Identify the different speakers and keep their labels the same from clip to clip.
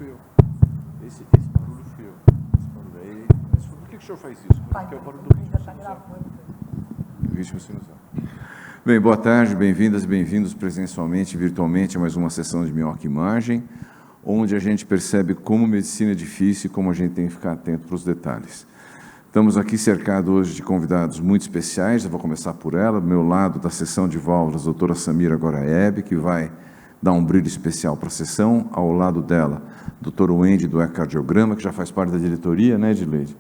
Speaker 1: fui eu. Esse barulho fui eu. Esse barulho aí. Mas por que o senhor faz isso? Porque é o barulho do ritmo sinusal. Ritmo sinusal. Bem, boa tarde, bem-vindas e bem-vindos presencialmente e virtualmente a mais uma sessão de Minhoca Imagem, onde a gente percebe como medicina é difícil e como a gente tem que ficar atento para os detalhes. Estamos aqui cercados hoje de convidados muito especiais, eu vou começar por ela, do meu lado da sessão de válvulas, a doutora Samira Goraeb, que vai dar um brilho especial para a sessão, ao lado dela, doutor Wendy, do ecocardiograma, que já faz parte da diretoria, né, Edileide?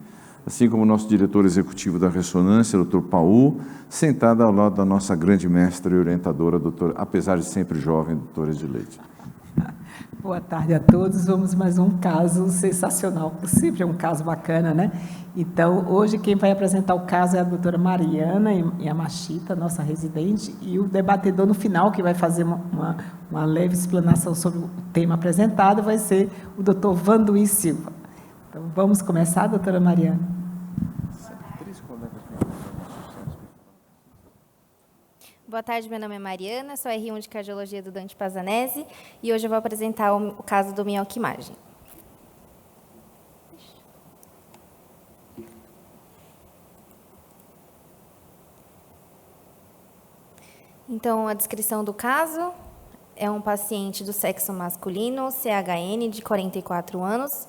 Speaker 1: Assim como o nosso diretor executivo da ressonância, doutor Paul, sentada ao lado da nossa grande mestra e orientadora, apesar de sempre jovem, doutora Edileide.
Speaker 2: Boa tarde a todos, vamos mais um caso sensacional, sempre é um caso bacana, né? Então, hoje quem vai apresentar o caso é a doutora Mariana Yamashita, nossa residente, e o debatedor no final, que vai fazer uma leve explanação sobre o tema apresentado, vai ser o doutor Vanduí Silva. Então, vamos começar, doutora Mariana.
Speaker 3: Boa tarde, meu nome é Mariana, sou R1 de Cardiologia do Dante Pazanese e hoje eu vou apresentar o caso do Minhoca Imagem. Então, a descrição do caso é um paciente do sexo masculino, CHN, de 44 anos.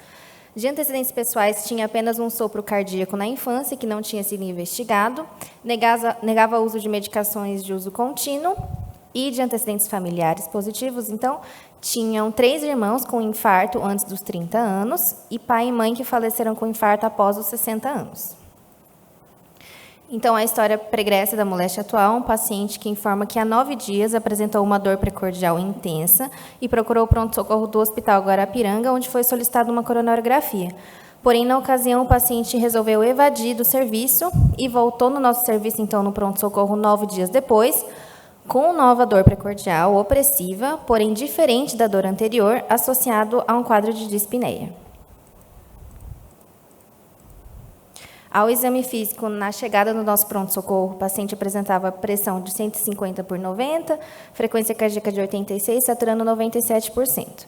Speaker 3: De antecedentes pessoais, tinha apenas um sopro cardíaco na infância, que não tinha sido investigado, negava o uso de medicações de uso contínuo e de antecedentes familiares positivos. Então, tinham 3 irmãos com infarto antes dos 30 anos e pai e mãe que faleceram com infarto após os 60 anos. Então, a história pregressa da moléstia atual, um paciente que informa que há 9 dias apresentou uma dor precordial intensa e procurou o pronto-socorro do Hospital Guarapiranga, onde foi solicitada uma coronariografia. Porém, na ocasião, o paciente resolveu evadir do serviço e voltou no nosso serviço, então, no pronto-socorro 9 dias depois, com nova dor precordial opressiva, porém diferente da dor anterior, associado a um quadro de dispneia. Ao exame físico, na chegada no nosso pronto-socorro, o paciente apresentava pressão de 150/90, frequência cardíaca de 86, saturando 97%.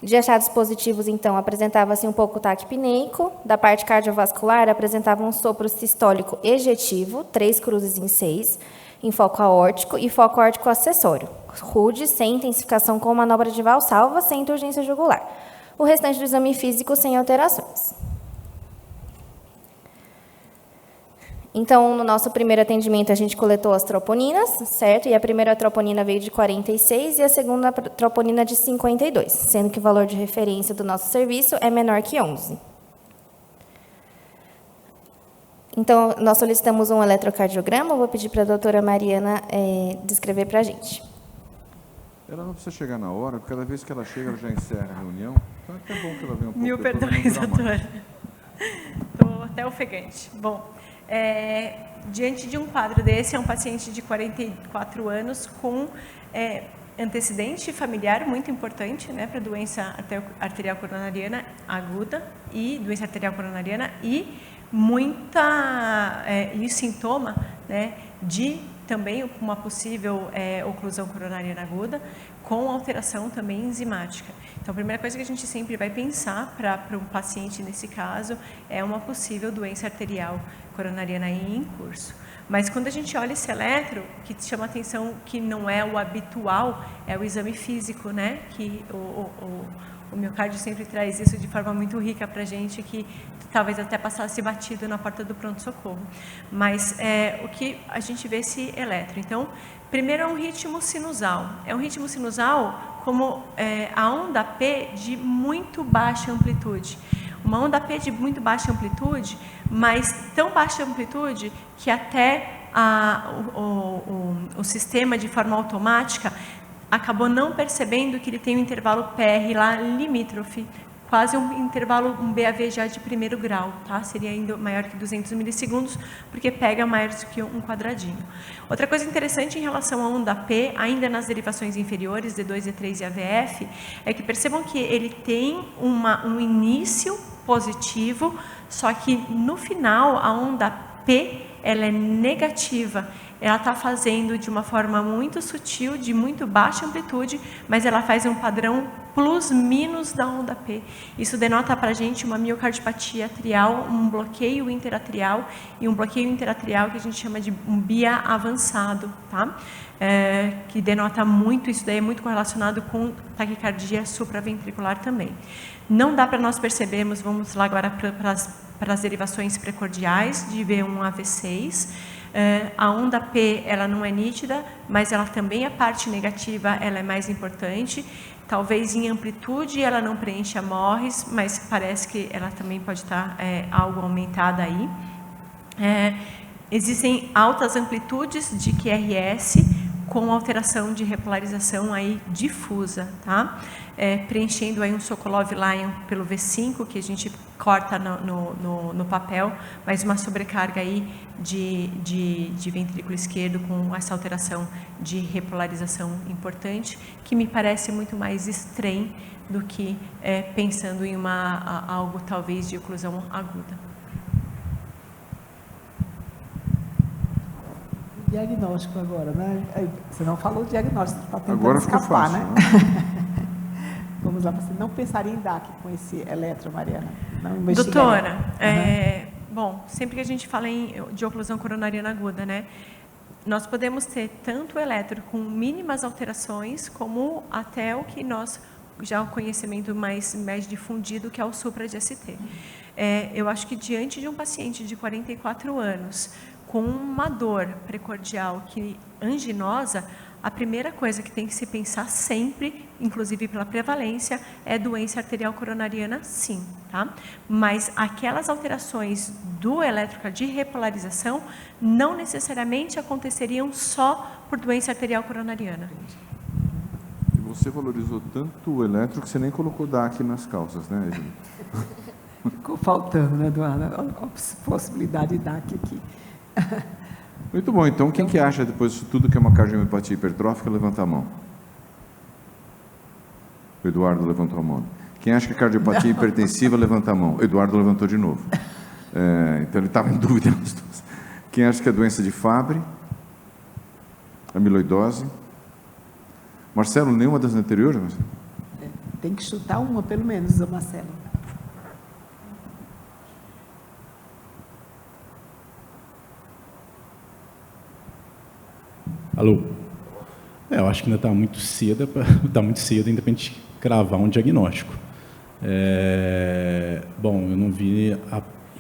Speaker 3: De achados positivos, então, apresentava-se um pouco taquipneico. Da parte cardiovascular, apresentava um sopro sistólico ejetivo, 3 cruzes em 6, em foco aórtico e foco aórtico acessório. RUD, sem intensificação com manobra de valsalva, sem urgência jugular. O restante do exame físico, sem alterações. Então, no nosso primeiro atendimento, a gente coletou as troponinas, certo? E a primeira troponina veio de 46 e a segunda troponina de 52, sendo que o valor de referência do nosso serviço é menor que 11. Então, nós solicitamos um eletrocardiograma. Eu vou pedir para a doutora Mariana descrever para a gente.
Speaker 1: Ela não precisa chegar na hora, porque cada vez que ela chega, ela já encerra a reunião. Então, é até bom que ela venha um pouco.
Speaker 4: Mil
Speaker 1: depois,
Speaker 4: perdões, doutora. Estou até ofegante. Bom, diante de um quadro desse, é um paciente de 44 anos com antecedente familiar muito importante, né, para doença arterial coronariana aguda e doença arterial coronariana e e sintoma, né, de também uma possível oclusão coronariana aguda com alteração também enzimática. Então, a primeira coisa que a gente sempre vai pensar para um paciente nesse caso é uma possível doença arterial coronariana em curso. Mas quando a gente olha esse eletro, o que chama atenção que não é o habitual é o exame físico, né? Que o miocárdio sempre traz isso de forma muito rica para a gente, que talvez até passasse batido na porta do pronto-socorro. Mas o que a gente vê esse eletro. Então, primeiro é um ritmo sinusal. É um ritmo sinusal como a onda P de muito baixa amplitude. Uma onda P de muito baixa amplitude, mas tão baixa amplitude que até o sistema, de forma automática, acabou não percebendo que ele tem um intervalo PR lá limítrofe, quase um intervalo, um BAV já de primeiro grau, tá? Seria ainda maior que 200 milissegundos, porque pega mais do que um quadradinho. Outra coisa interessante em relação à onda P, ainda nas derivações inferiores, D2, D3 e AVF, é que percebam que ele tem um início positivo, só que no final a onda P ela é negativa. ela está fazendo de uma forma muito sutil, de muito baixa amplitude, mas ela faz um padrão plus-minus da onda P. Isso denota para a gente uma miocardiopatia atrial, um bloqueio interatrial e um bloqueio interatrial que a gente chama de um BIA avançado, tá? Que denota muito, isso daí é muito correlacionado com taquicardia supraventricular também. Não dá para nós percebermos, vamos lá agora para as derivações precordiais de V1 a V6. A onda P, ela não é nítida, mas ela também, a parte negativa, ela é mais importante. Talvez em amplitude ela não preencha Morris, mas parece que ela também pode estar algo aumentada aí. Existem altas amplitudes de QRS com alteração de repolarização aí difusa, tá? Preenchendo aí um Sokolov-Lyon pelo V5, que a gente corta no papel, mas uma sobrecarga aí de ventrículo esquerdo com essa alteração de repolarização importante, que me parece muito mais estranho do que pensando em algo talvez de oclusão aguda.
Speaker 2: Diagnóstico agora, né? Você não falou o diagnóstico, está tentando
Speaker 1: agora
Speaker 2: escapar,
Speaker 1: fácil,
Speaker 2: né? Vamos lá, você não pensaria em DAC com esse eletro, Mariana? Não
Speaker 4: doutora, bom, sempre que a gente fala de oclusão coronariana aguda, né? Nós podemos ter tanto o eletro com mínimas alterações, como até o que nós, já o conhecimento mais difundido, que é o supra de ST. Eu acho que diante de um paciente de 44 anos, com uma dor precordial anginosa, a primeira coisa que tem que se pensar sempre, inclusive pela prevalência, é doença arterial coronariana, sim, tá? Mas aquelas alterações do eletrocardio de repolarização não necessariamente aconteceriam só por doença arterial coronariana.
Speaker 1: E você valorizou tanto o eletro que você nem colocou DAC nas calças, né, Edmil?
Speaker 2: Ficou faltando, né, Eduardo? A possibilidade de DAC aqui.
Speaker 1: Muito bom, então quem que acha depois disso tudo que é uma cardiomiopatia hipertrófica, levanta a mão. O Eduardo levantou a mão. Quem acha que é cardiopatia hipertensiva, levanta a mão. O Eduardo levantou de novo. Então ele estava em dúvida nas duas. Quem acha que é doença de Fabry, amiloidose. Marcelo, nenhuma das anteriores? Marcelo?
Speaker 2: Tem que chutar uma, pelo menos, Marcelo.
Speaker 5: Alô? Eu acho que ainda está muito cedo, ainda para a gente cravar um diagnóstico. Bom, eu não vi,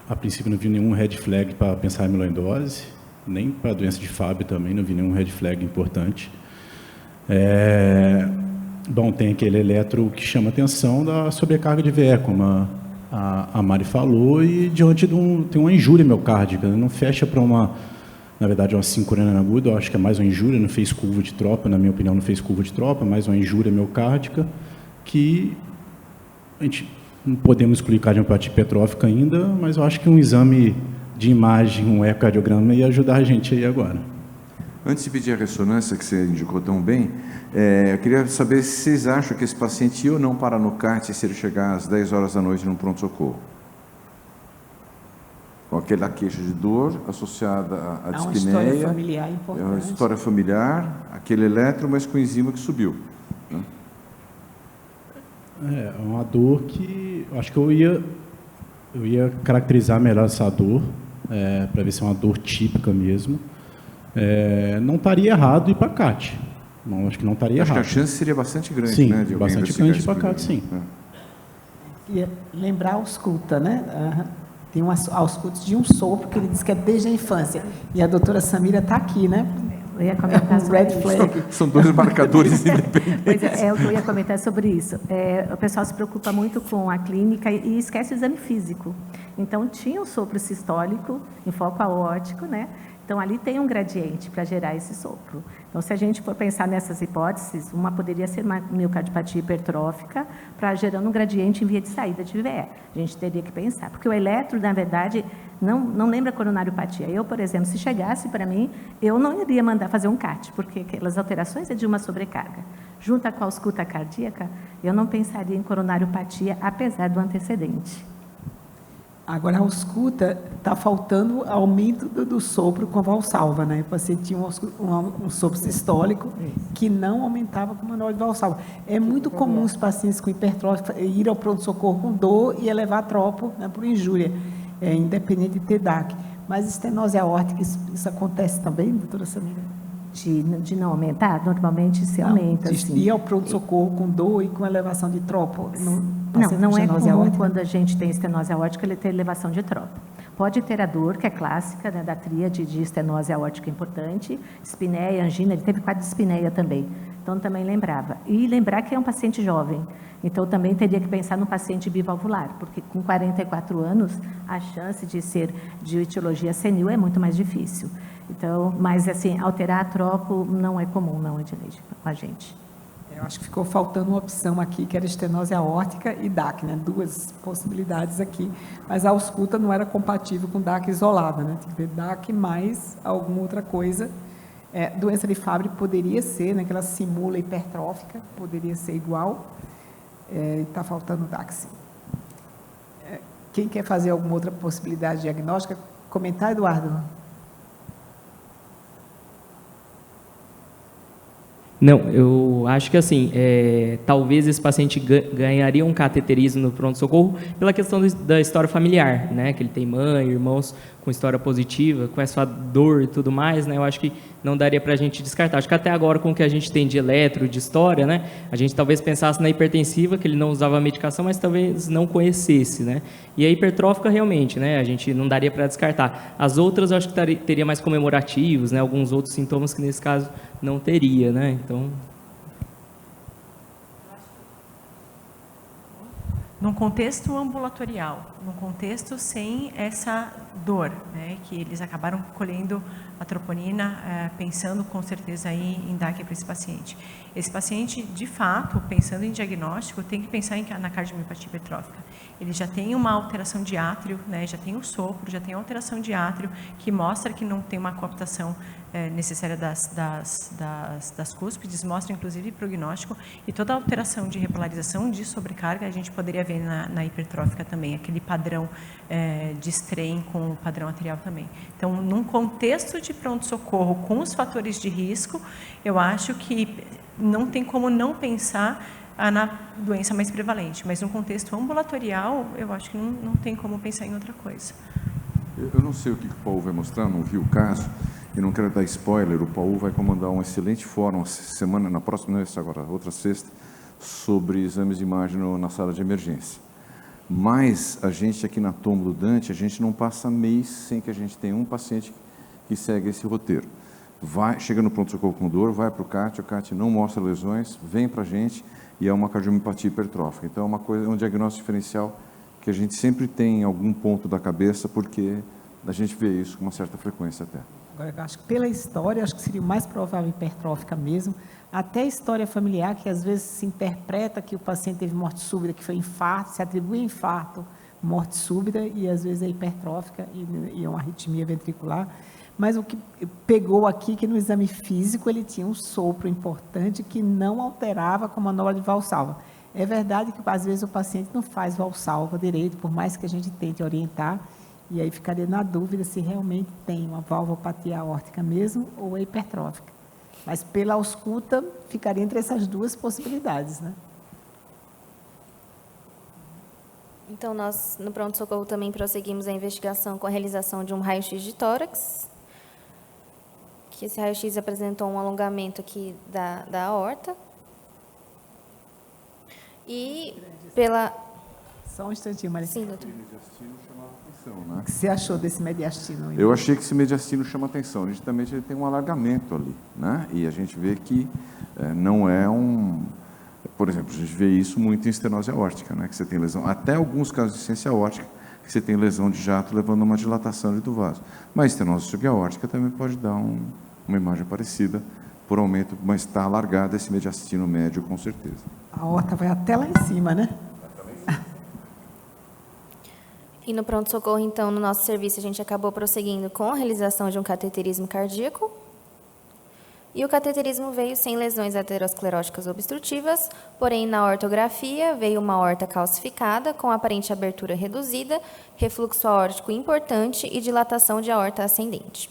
Speaker 5: a princípio não vi nenhum red flag para pensar em amiloidose, nem para a doença de Fabry também, não vi nenhum red flag importante. Bom, tem aquele eletro que chama atenção da sobrecarga de VE, como a Mari falou, e diante tem uma injúria miocárdica, não fecha para na verdade, uma sincronina aguda, eu acho que é mais uma injúria, não fez curva de tropa, na minha opinião, não fez curva de tropa, mais uma injúria miocárdica, que a gente não podemos excluir cardiopatia hipertrófica ainda, mas eu acho que um exame de imagem, um ecocardiograma, ia ajudar a gente aí agora.
Speaker 1: Antes de pedir a ressonância, que você indicou tão bem, eu queria saber se vocês acham que esse paciente ia ou não parar no CAT se ele chegar às 10 horas da noite no pronto-socorro. Com aquela queixa de dor associada à dispneia.
Speaker 2: Uma história familiar importante.
Speaker 1: É uma história familiar, aquele eletro, mas com enzima que subiu. Né?
Speaker 5: É uma dor que eu acho que eu ia caracterizar melhor essa dor, para ver se é uma dor típica mesmo. Não estaria errado ir para CAT. Não, acho que não estaria errado.
Speaker 1: Acho que a chance seria bastante grande,
Speaker 5: sim,
Speaker 1: né? De
Speaker 5: bastante grande para CAT, sim.
Speaker 2: E lembrar a ausculta, né? Tem uma ausculta de um sopro que ele diz que é desde a infância. E a doutora Samira está aqui, né?
Speaker 6: Eu ia comentar sobre
Speaker 2: red flag.
Speaker 1: São dois marcadores independentes.
Speaker 6: Pois é, o que eu ia comentar sobre isso. O pessoal se preocupa muito com a clínica e esquece o exame físico. Então, tinha um sopro sistólico em foco aórtico, né? Então, ali tem um gradiente para gerar esse sopro. Então, se a gente for pensar nessas hipóteses, uma poderia ser uma miocardiopatia hipertrófica, para gerando um gradiente em via de saída de VE. A gente teria que pensar, porque o eletro, na verdade, não lembra coronariopatia. Eu, por exemplo, se chegasse para mim, eu não iria mandar fazer um CAT, porque aquelas alterações é de uma sobrecarga. Junto com a ausculta cardíaca, eu não pensaria em coronariopatia, apesar do antecedente.
Speaker 2: Agora, a ausculta, está faltando aumento do sopro com a valsalva, né? O paciente tinha um sopro sistólico que não aumentava com o manual de valsalva. É muito comum os pacientes com hipertrofia ir ao pronto-socorro com dor e elevar tropo, né, por injúria, independente de ter DAC. Mas estenose aórtica, isso acontece também, doutora Samira?
Speaker 6: De não aumentar? Normalmente se aumenta.
Speaker 2: De ir ao pronto-socorro com dor e com elevação de tropo.
Speaker 6: Não é comum quando a gente tem estenose aórtica ele ter elevação de tropo. Pode ter a dor, que é clássica, né, da tríade de estenose aórtica importante, espineia, angina, ele teve quadro de espineia também. Então, também lembrava. E lembrar que é um paciente jovem. Então, também teria que pensar no paciente bivalvular, porque com 44 anos, a chance de ser de etiologia senil é muito mais difícil. Então, mas assim, alterar a tropo não é comum, não, Edineide, com a gente.
Speaker 2: Eu acho que ficou faltando uma opção aqui, que era estenose aórtica e DAC, né? 2 possibilidades aqui. Mas a ausculta não era compatível com DAC isolada, né? Tem que ver DAC mais alguma outra coisa. Doença de Fabry poderia ser, né? Que ela simula hipertrófica, poderia ser igual. Está faltando DAC, sim. Quem quer fazer alguma outra possibilidade diagnóstica? Comentar, Eduardo?
Speaker 7: Não, eu acho que assim, talvez esse paciente ganharia um cateterismo no pronto-socorro pela questão da história familiar, né? Que ele tem mãe, irmãos com história positiva, com essa dor e tudo mais, né? Eu acho que não daria para a gente descartar. Acho que até agora, com o que a gente tem de eletro, de história, né? A gente talvez pensasse na hipertensiva, que ele não usava medicação, mas talvez não conhecesse, né? E a hipertrófica, realmente, né? A gente não daria para descartar. As outras, eu acho que teria mais comemorativos, né? Alguns outros sintomas que, nesse caso, não teria, né? Então...
Speaker 4: Num contexto ambulatorial, num contexto sem essa dor, né, que eles acabaram colhendo a troponina, pensando com certeza aí em DAC para esse paciente. Esse paciente, de fato, pensando em diagnóstico, tem que pensar na cardiomiopatia hipertrófica. Ele já tem uma alteração de átrio, né, já tem o sopro, já tem alteração de átrio, que mostra que não tem uma coaptação necessária das cúspides, mostra inclusive prognóstico, e toda a alteração de repolarização de sobrecarga a gente poderia ver na hipertrófica também, aquele padrão de strain com o padrão arterial também. Então, num contexto de pronto-socorro com os fatores de risco, eu acho que não tem como não pensar na doença mais prevalente, mas no contexto ambulatorial, eu acho que não tem como pensar em outra coisa.
Speaker 1: Eu não sei o que o Paulo vai mostrar, não vi o caso, e não quero dar spoiler, o Paulo vai comandar um excelente fórum semana, na próxima, não é agora, outra sexta, sobre exames de imagem na sala de emergência. Mas a gente aqui na Túmulo Dante, a gente não passa mês sem que a gente tenha um paciente que segue esse roteiro. Chega no pronto-socorro com dor, vai para o CAT, não mostra lesões, vem para a gente e é uma cardiomiopatia hipertrófica. Então é um diagnóstico diferencial que a gente sempre tem em algum ponto da cabeça, porque a gente vê isso com uma certa frequência até.
Speaker 2: Agora, eu acho que pela história, acho que seria o mais provável hipertrófica mesmo, até a história familiar, que às vezes se interpreta que o paciente teve morte súbita, que foi infarto, se atribui infarto, morte súbita, e às vezes é hipertrófica e é uma arritmia ventricular. Mas o que pegou aqui, que no exame físico ele tinha um sopro importante que não alterava com a manobra de valsalva. É verdade que às vezes o paciente não faz valsalva direito, por mais que a gente tente orientar, e aí ficaria na dúvida se realmente tem uma valvopatia aórtica mesmo ou é hipertrófica. Mas pela ausculta, ficaria entre essas 2 possibilidades, né?
Speaker 3: Então, nós, no pronto-socorro, também prosseguimos a investigação com a realização de um raio-x de tórax, que esse raio-x apresentou um alongamento aqui da aorta. E pela...
Speaker 2: Só um instantinho, Maria.
Speaker 3: Sim, doutor.
Speaker 2: O que você achou desse mediastino?
Speaker 1: Eu achei que esse mediastino chama atenção. Nitidamente ele tem um alargamento ali, né? E a gente vê que não é por exemplo, a gente vê isso muito em estenose aórtica, né? Que você tem lesão, até alguns casos de insuficiência aórtica, que você tem lesão de jato levando a uma dilatação do vaso. Mas estenose subaórtica também pode dar uma imagem parecida por aumento, mas está alargado esse mediastino médio com certeza.
Speaker 2: A aorta vai até lá em cima, né?
Speaker 3: E no pronto-socorro, então, no nosso serviço, a gente acabou prosseguindo com a realização de um cateterismo cardíaco. E o cateterismo veio sem lesões ateroscleróticas obstrutivas, porém na ortografia veio uma aorta calcificada com aparente abertura reduzida, refluxo aórtico importante e dilatação de aorta ascendente.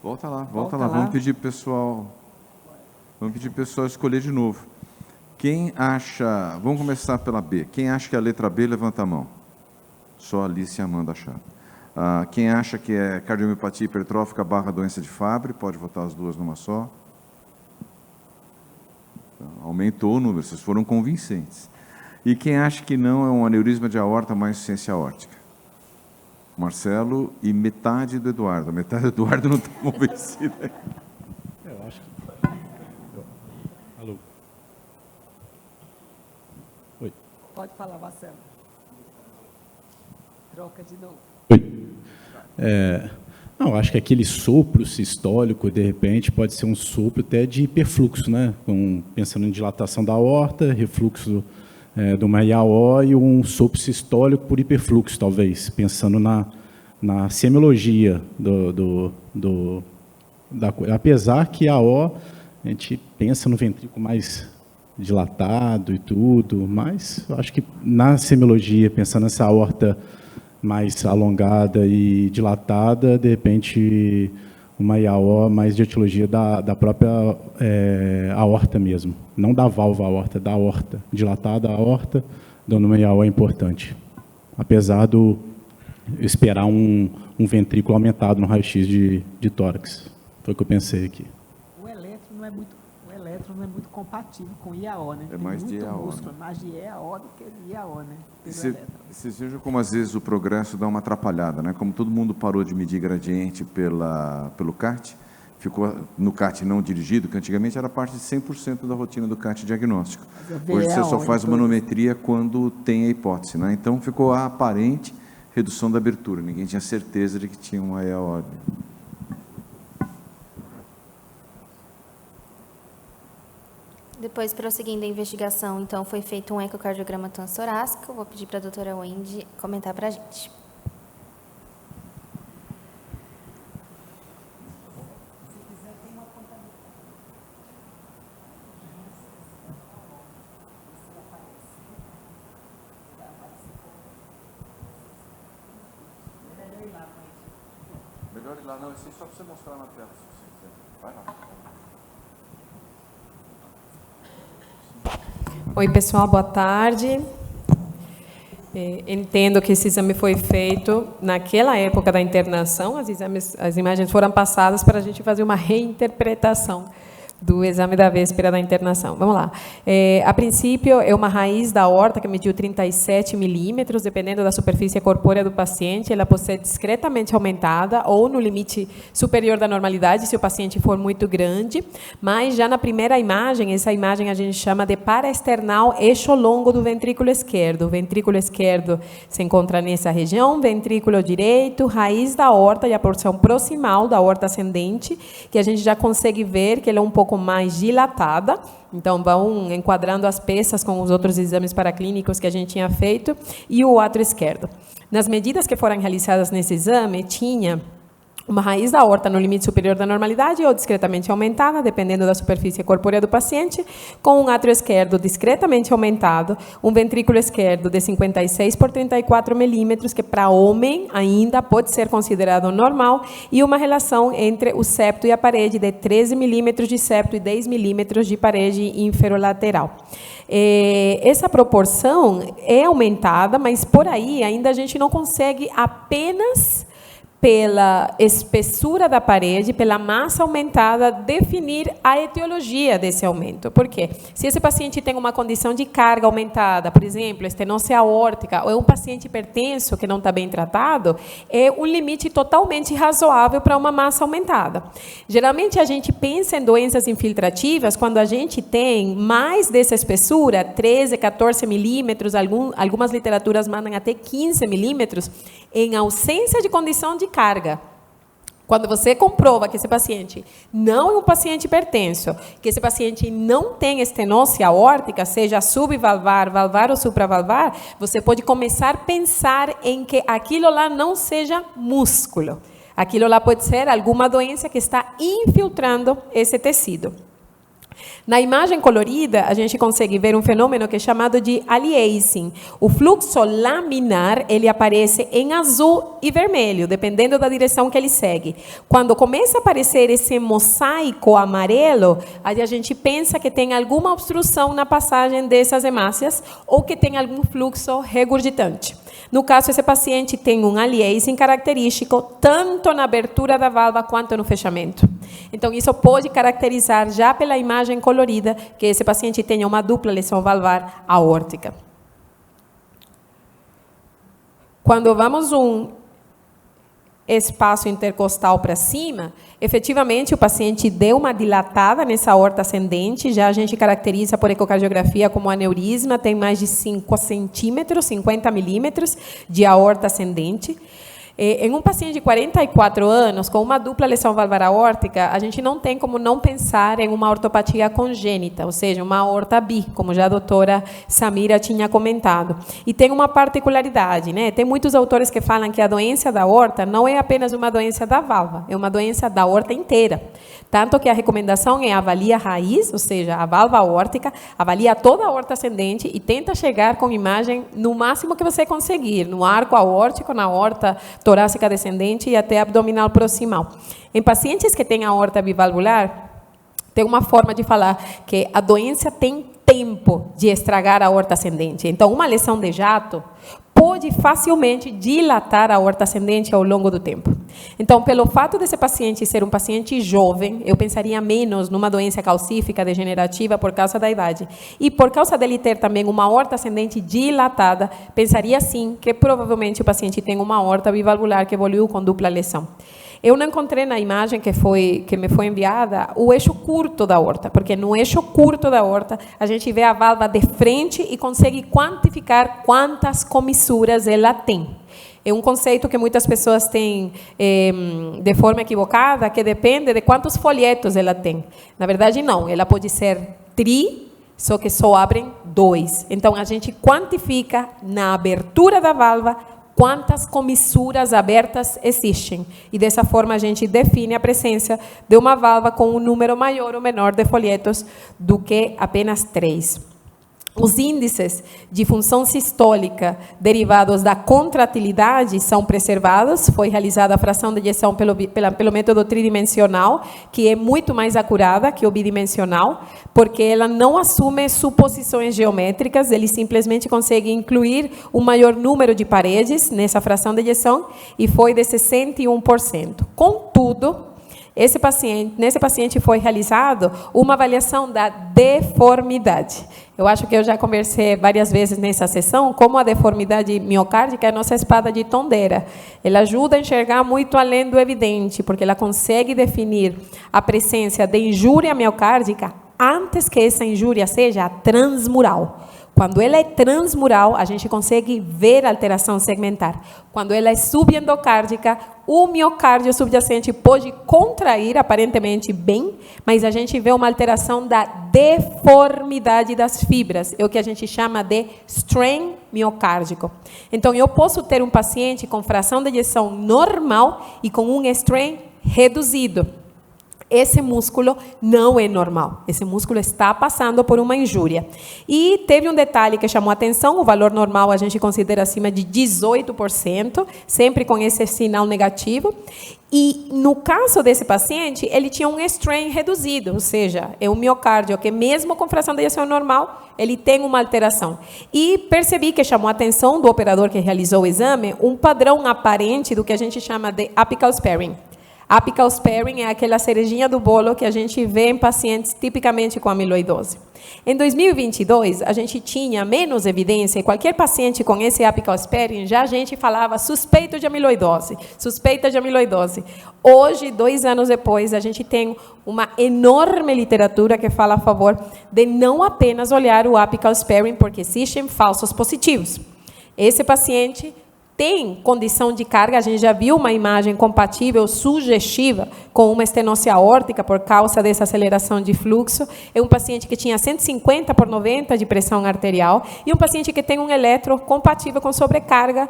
Speaker 1: Volta lá. Vamos pedir pessoal escolher de novo. Quem acha... Vamos começar pela B. Quem acha que é a letra B, levanta a mão. Só a Alice e a Amanda acharam. Quem acha que é cardiomiopatia hipertrófica / doença de Fabry, pode votar as duas numa só. Aumentou o número, vocês foram convincentes. E quem acha que não, é um aneurisma de aorta mais insuficiência aórtica? Marcelo e metade do Eduardo. Metade do Eduardo não está convencido.
Speaker 5: Eu acho que... Alô? Oi.
Speaker 2: Pode falar, Marcelo. Troca de novo.
Speaker 5: Oi. Não, acho que aquele sopro sistólico, de repente, pode ser um sopro até de hiperfluxo, né? Pensando em dilatação da aorta, refluxo do uma IAO e um sopro sistólico por hiperfluxo, talvez, pensando na semiologia da coisa. Apesar que a O, a gente pensa no ventrículo mais dilatado e tudo, mas eu acho que na semiologia, pensando nessa aorta mais alongada e dilatada, de repente uma IAO mais de etiologia da própria aorta mesmo, não da válvula aorta, da aorta. Dilatada a aorta, dando uma IAO é importante. Apesar do esperar um ventrículo aumentado no raio-x de tórax. Foi o que eu pensei aqui.
Speaker 2: O elétron não é muito compatível com IAO, né?
Speaker 1: É mais de IAO.
Speaker 2: Músculo, mais de IAO do que de IAO, né?
Speaker 1: Vocês vejam como, às vezes, o progresso dá uma atrapalhada, né? Como todo mundo parou de medir gradiente pelo CAT, ficou no CAT não dirigido, que antigamente era parte de 100% da rotina do CAT diagnóstico. Hoje você só faz manometria quando tem a hipótese, né? Então ficou a aparente redução da abertura, ninguém tinha certeza de que tinha uma IAO.
Speaker 3: Depois, prosseguindo a investigação, então, foi feito um ecocardiograma transtorácico. Vou pedir para a doutora Wendy comentar para a gente.
Speaker 1: Melhor ir lá, não, isso é só para você mostrar na tela. Vai lá.
Speaker 8: Oi, pessoal, boa tarde. Entendo que esse exame foi feito naquela época da internação, as imagens foram passadas para a gente fazer uma reinterpretação do exame da véspera da internação. Vamos lá. A princípio, é uma raiz da aorta que mediu 37 milímetros, dependendo da superfície corpórea do paciente, ela pode ser discretamente aumentada ou no limite superior da normalidade, se o paciente for muito grande, mas já na primeira imagem, essa imagem a gente chama de paraesternal eixo longo do ventrículo esquerdo. O ventrículo esquerdo se encontra nessa região, ventrículo direito, raiz da aorta e a porção proximal da aorta ascendente, que a gente já consegue ver que ele é um pouco mais dilatada, então vão enquadrando as peças com os outros exames paraclínicos que a gente tinha feito, e o átrio esquerdo. Nas medidas que foram realizadas nesse exame, tinha uma raiz da aorta no limite superior da normalidade ou discretamente aumentada, dependendo da superfície corpórea do paciente, com um átrio esquerdo discretamente aumentado, um ventrículo esquerdo de 56 por 34 milímetros, que para homem ainda pode ser considerado normal, e uma relação entre o septo e a parede de 13 milímetros de septo e 10 milímetros de parede inferolateral. Essa proporção é aumentada, mas por aí ainda a gente não consegue apenas pela espessura da parede, pela massa aumentada, definir a etiologia desse aumento. Por quê? Se esse paciente tem uma condição de carga aumentada, por exemplo, estenose aórtica, ou é um paciente hipertenso que não está bem tratado, é um limite totalmente razoável para uma massa aumentada. Geralmente, a gente pensa em doenças infiltrativas quando a gente tem mais dessa espessura, 13, 14 milímetros, algumas literaturas mandam até 15 milímetros, em ausência de condição de carga. Quando você comprova que esse paciente não é um paciente hipertenso, que esse paciente não tem estenose aórtica, seja subvalvar, valvar ou supravalvar, você pode começar a pensar em que aquilo lá não seja músculo. Aquilo lá pode ser alguma doença que está infiltrando esse tecido. Na imagem colorida, a gente consegue ver um fenômeno que é chamado de aliasing. O fluxo laminar, ele aparece em azul e vermelho, dependendo da direção que ele segue. Quando começa a aparecer esse mosaico amarelo, aí a gente pensa que tem alguma obstrução na passagem dessas hemácias ou que tem algum fluxo regurgitante. No caso, esse paciente tem um aliasing característico tanto na abertura da válvula quanto no fechamento. Então, isso pode caracterizar já pela imagem colorida que esse paciente tenha uma dupla lesão valvar aórtica. Quando vamos um espaço intercostal para cima, efetivamente o paciente deu uma dilatada nessa aorta ascendente, já a gente caracteriza por ecocardiografia como aneurisma, tem mais de 5 centímetros, 50 milímetros de aorta ascendente. Em um paciente de 44 anos, com uma dupla lesão valvar aórtica, a gente não tem como não pensar em uma ortopatia congênita, ou seja, uma aorta bi, como já a doutora Samira tinha comentado. E tem uma particularidade, né? Tem muitos autores que falam que a doença da aorta não é apenas uma doença da válvula, é uma doença da aorta inteira. Tanto que a recomendação é avalia a raiz, ou seja, a válvula aórtica, avalia toda a aorta ascendente e tenta chegar com imagem no máximo que você conseguir, no arco aórtico, na aorta torácica descendente e até abdominal proximal. Em pacientes que têm aorta bivalvular, tem uma forma de falar que a doença tem tempo de estragar a aorta ascendente. Então, uma lesão de jato pode facilmente dilatar a aorta ascendente ao longo do tempo. Então, pelo fato desse paciente ser um paciente jovem, eu pensaria menos numa doença calcífica degenerativa por causa da idade. E por causa dele ter também uma aorta ascendente dilatada, pensaria sim que provavelmente o paciente tem uma aorta bivalvular que evoluiu com dupla lesão. Eu não encontrei na imagem que me foi enviada o eixo curto da aorta, porque no eixo curto da aorta a gente vê a válvula de frente e consegue quantificar quantas comissuras ela tem. É um conceito que muitas pessoas têm de forma equivocada, que depende de quantos folhetos ela tem. Na verdade, não. Ela pode ser só que só abrem 2. Então, a gente quantifica na abertura da válvula quantas comissuras abertas existem. E dessa forma a gente define a presença de uma válvula com um número maior ou menor de folhetos do que apenas 3. Os índices de função sistólica derivados da contratilidade são preservados. Foi realizada a fração de ejeção pelo método tridimensional, que é muito mais acurada que o bidimensional, porque ela não assume suposições geométricas, ele simplesmente consegue incluir um maior número de paredes nessa fração de ejeção, e foi de 61%. Contudo, nesse paciente foi realizado uma avaliação da deformidade. Eu acho que eu já conversei várias vezes nessa sessão como a deformidade miocárdica é a nossa espada de tondeira. Ela ajuda a enxergar muito além do evidente, porque ela consegue definir a presença de injúria miocárdica antes que essa injúria seja transmural. Quando ela é transmural, a gente consegue ver a alteração segmentar. Quando ela é subendocárdica, o miocárdio subjacente pode contrair aparentemente bem, mas a gente vê uma alteração da deformidade das fibras, é o que a gente chama de strain miocárdico. Então, eu posso ter um paciente com fração de ejeção normal e com um strain reduzido. Esse músculo não é normal. Esse músculo está passando por uma injúria. E teve um detalhe que chamou a atenção. O valor normal a gente considera acima de 18%, sempre com esse sinal negativo. E, no caso desse paciente, ele tinha um strain reduzido, ou seja, é um miocárdio que, mesmo com fração de ejeção normal, ele tem uma alteração. E percebi que chamou a atenção do operador que realizou o exame um padrão aparente do que a gente chama de apical sparing. Apical sparing é aquela cerejinha do bolo que a gente vê em pacientes tipicamente com amiloidose. Em 2022, a gente tinha menos evidência e qualquer paciente com esse apical sparing, já a gente falava suspeito de amiloidose, suspeita de amiloidose. Hoje, 2 anos depois, a gente tem uma enorme literatura que fala a favor de não apenas olhar o apical sparing, porque existem falsos positivos. Esse paciente tem condição de carga, a gente já viu uma imagem compatível, sugestiva, com uma estenose aórtica por causa dessa aceleração de fluxo. É um paciente que tinha 150/90 de pressão arterial e um paciente que tem um eletro compatível com sobrecarga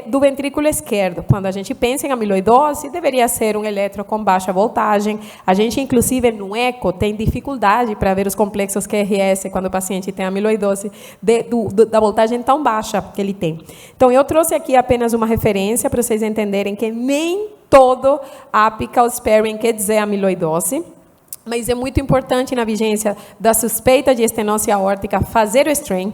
Speaker 8: do ventrículo esquerdo. Quando a gente pensa em amiloidose, deveria ser um eletro com baixa voltagem. A gente, inclusive, no eco, tem dificuldade para ver os complexos QRS quando o paciente tem amiloidose da voltagem tão baixa que ele tem. Então, eu trouxe aqui apenas uma referência para vocês entenderem que nem todo apical sparing quer dizer amiloidose, mas é muito importante na vigência da suspeita de estenose aórtica fazer o strain,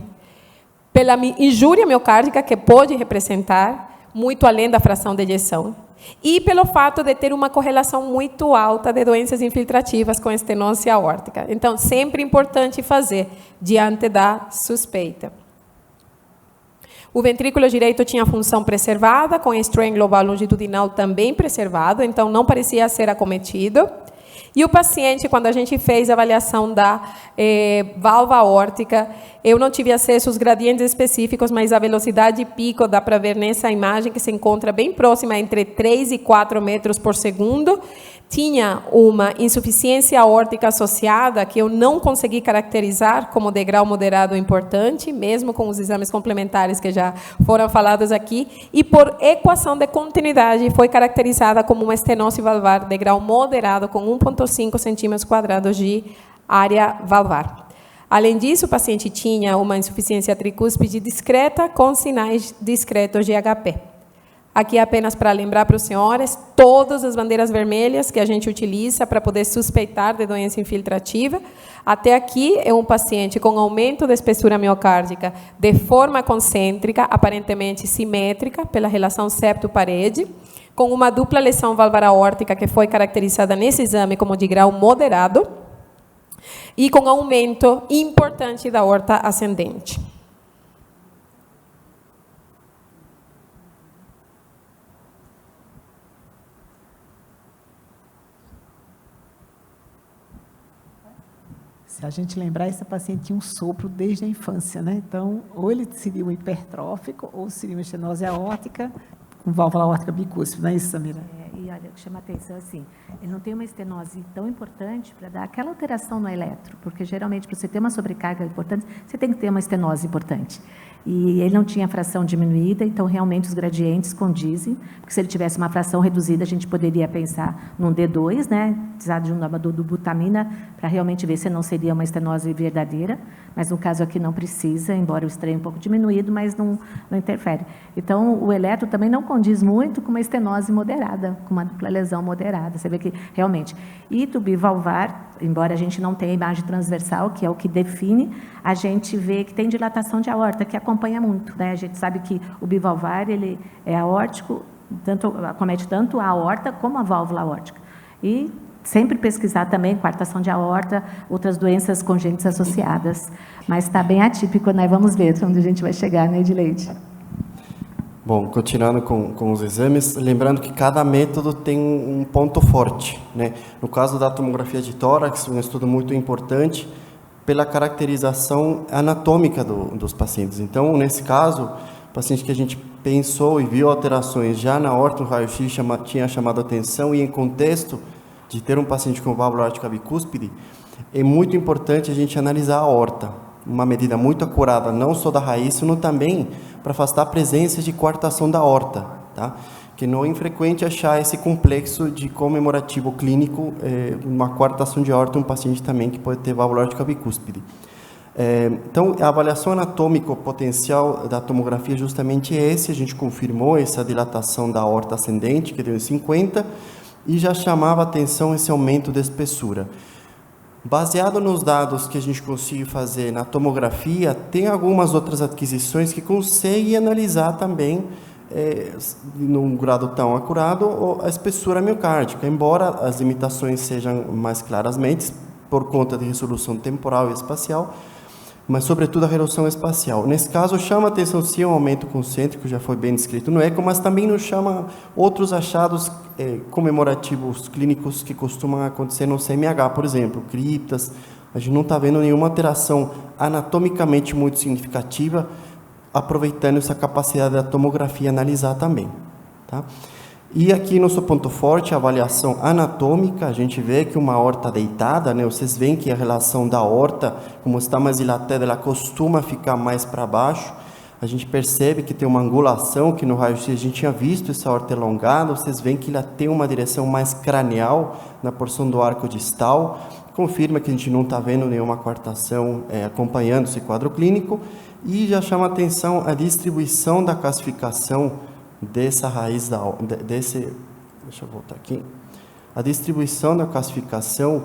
Speaker 8: pela injúria miocárdica que pode representar, muito além da fração de ejeção, e pelo fato de ter uma correlação muito alta de doenças infiltrativas com estenose aórtica. Então, sempre importante fazer diante da suspeita. O ventrículo direito tinha função preservada, com strain global longitudinal também preservado, então não parecia ser acometido. E o paciente, quando a gente fez a avaliação da válvula aórtica, eu não tive acesso aos gradientes específicos, mas a velocidade pico dá para ver nessa imagem, que se encontra bem próxima, entre 3 e 4 metros por segundo. Tinha uma insuficiência aórtica associada, que eu não consegui caracterizar como degrau moderado importante, mesmo com os exames complementares que já foram falados aqui, e por equação de continuidade foi caracterizada como uma estenose valvar degrau moderado com 1,5 centímetros quadrados de área valvar. Além disso, o paciente tinha uma insuficiência tricúspide discreta com sinais discretos de HP. Aqui apenas para lembrar para os senhores, todas as bandeiras vermelhas que a gente utiliza para poder suspeitar de doença infiltrativa. Até aqui é um paciente com aumento da espessura miocárdica de forma concêntrica, aparentemente simétrica, pela relação septo-parede, com uma dupla lesão valvar aórtica que foi caracterizada nesse exame como de grau moderado e com aumento importante da aorta ascendente.
Speaker 2: Se a gente lembrar, esse paciente tinha um sopro desde a infância, né? Então, ou ele seria um hipertrófico, ou seria uma estenose aórtica com válvula aórtica bicúspide, não é isso, Samira?
Speaker 6: E olha, o que chama a atenção assim, ele não tem uma estenose tão importante para dar aquela alteração no eletro, porque geralmente para você ter uma sobrecarga importante, você tem que ter uma estenose importante. E ele não tinha fração diminuída, então realmente os gradientes condizem, porque se ele tivesse uma fração reduzida, a gente poderia pensar num D2, né, precisar de um amador do butamina, para realmente ver se não seria uma estenose verdadeira, mas no caso aqui não precisa, embora o strain um pouco diminuído, mas não interfere. Então, o eletro também não condiz muito com uma estenose moderada, com uma dupla lesão moderada. Você vê que, realmente, e bivalvar, embora a gente não tenha imagem transversal, que é o que define, a gente vê que tem dilatação de aorta, que acompanha muito, né? A gente sabe que o bivalvar, ele é aórtico, acomete tanto a aorta como a válvula aórtica. E sempre pesquisar também coartação de aorta, outras doenças congênitas associadas. Mas está bem atípico, né? Vamos ver onde a gente vai chegar, né, Edileide?
Speaker 9: Bom, continuando com os exames, lembrando que cada método tem um ponto forte, né? No caso da tomografia de tórax, um estudo muito importante pela caracterização anatômica dos pacientes. Então, nesse caso, o paciente que a gente pensou e viu alterações já na aorta, o raio-x tinha chamado a atenção, e em contexto de ter um paciente com válvula aórtica bicúspide, é muito importante a gente analisar a aorta, uma medida muito acurada, não só da raiz, sino também para afastar a presença de coartação da aorta, tá? Que não é infrequente achar esse complexo de comemorativo clínico, uma coartação de aorta, um paciente também que pode ter válvula aórtica bicúspide. Então, a avaliação anatômica potencial da tomografia justamente é esse, a gente confirmou essa dilatação da aorta ascendente, que deu em 50, e já chamava atenção esse aumento da espessura. Baseado nos dados que a gente conseguiu fazer na tomografia, tem algumas outras aquisições que conseguem analisar também, num grau tão acurado, a espessura miocárdica, embora as limitações sejam mais claramente por conta de resolução temporal e espacial, mas sobretudo a resolução espacial. Nesse caso, chama a atenção sim o aumento concêntrico, já foi bem descrito no eco, mas também nos chama outros achados comemorativos clínicos que costumam acontecer no CMH, por exemplo, criptas. A gente não está vendo nenhuma alteração anatomicamente muito significativa, aproveitando essa capacidade da tomografia analisar também. Tá? E aqui nosso ponto forte, a avaliação anatômica, a gente vê que uma aorta deitada, né, vocês veem que a relação da aorta, como está mais dilatada, ela costuma ficar mais para baixo. A gente percebe que tem uma angulação, que no raio-x a gente tinha visto essa aorta elongada, vocês veem que ela tem uma direção mais cranial na porção do arco distal, confirma que a gente não está vendo nenhuma coartação acompanhando esse quadro clínico, e já chama a atenção a distribuição da calcificação dessa raiz deixa eu voltar aqui, a distribuição da calcificação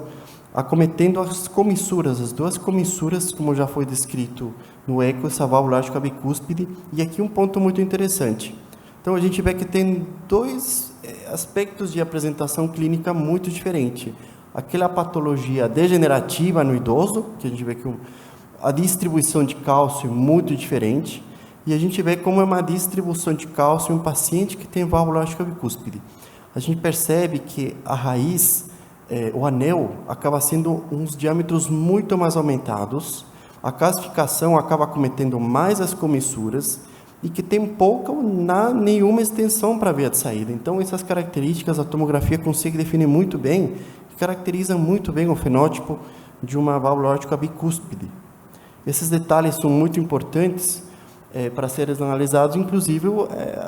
Speaker 9: acometendo as comissuras, as duas comissuras, como já foi descrito no eco, essa válvula aórtica bicúspide, e aqui um ponto muito interessante. Então a gente vê que tem dois aspectos de apresentação clínica muito diferentes. Aquela patologia degenerativa no idoso, que a gente vê que a distribuição de cálcio é muito diferente, e a gente vê como é uma distribuição de cálcio em um paciente que tem válvula aórtica bicúspide. A gente percebe que a raiz, o anel, acaba sendo uns diâmetros muito mais aumentados, a calcificação acaba cometendo mais as comissuras e que tem pouca ou nenhuma extensão para a via de saída. Então, essas características a tomografia consegue definir muito bem, e caracteriza muito bem o fenótipo de uma válvula aórtica bicúspide. Esses detalhes são muito importantes para serem analisados, inclusive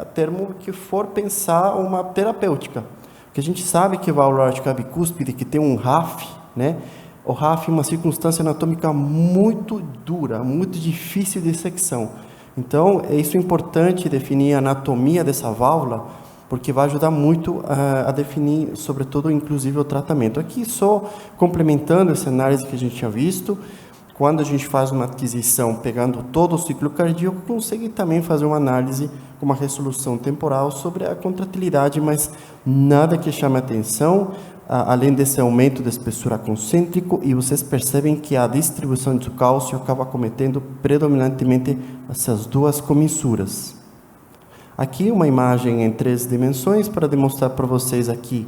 Speaker 9: a termo que for pensar uma terapêutica. Porque a gente sabe que a válvula aórtica bicúspide, que tem um RAF, né? O RAF é uma circunstância anatômica muito dura, muito difícil de dissecção. Então, é isso importante definir a anatomia dessa válvula, porque vai ajudar muito a definir, sobretudo, inclusive, o tratamento. Aqui, só complementando essa análise que a gente tinha visto, quando a gente faz uma aquisição pegando todo o ciclo cardíaco, consegue também fazer uma análise com uma resolução temporal sobre a contratilidade, mas nada que chame a atenção, além desse aumento da espessura concêntrico, e vocês percebem que a distribuição de cálcio acaba cometendo predominantemente essas duas comissuras. Aqui uma imagem em 3 dimensões para demonstrar para vocês aqui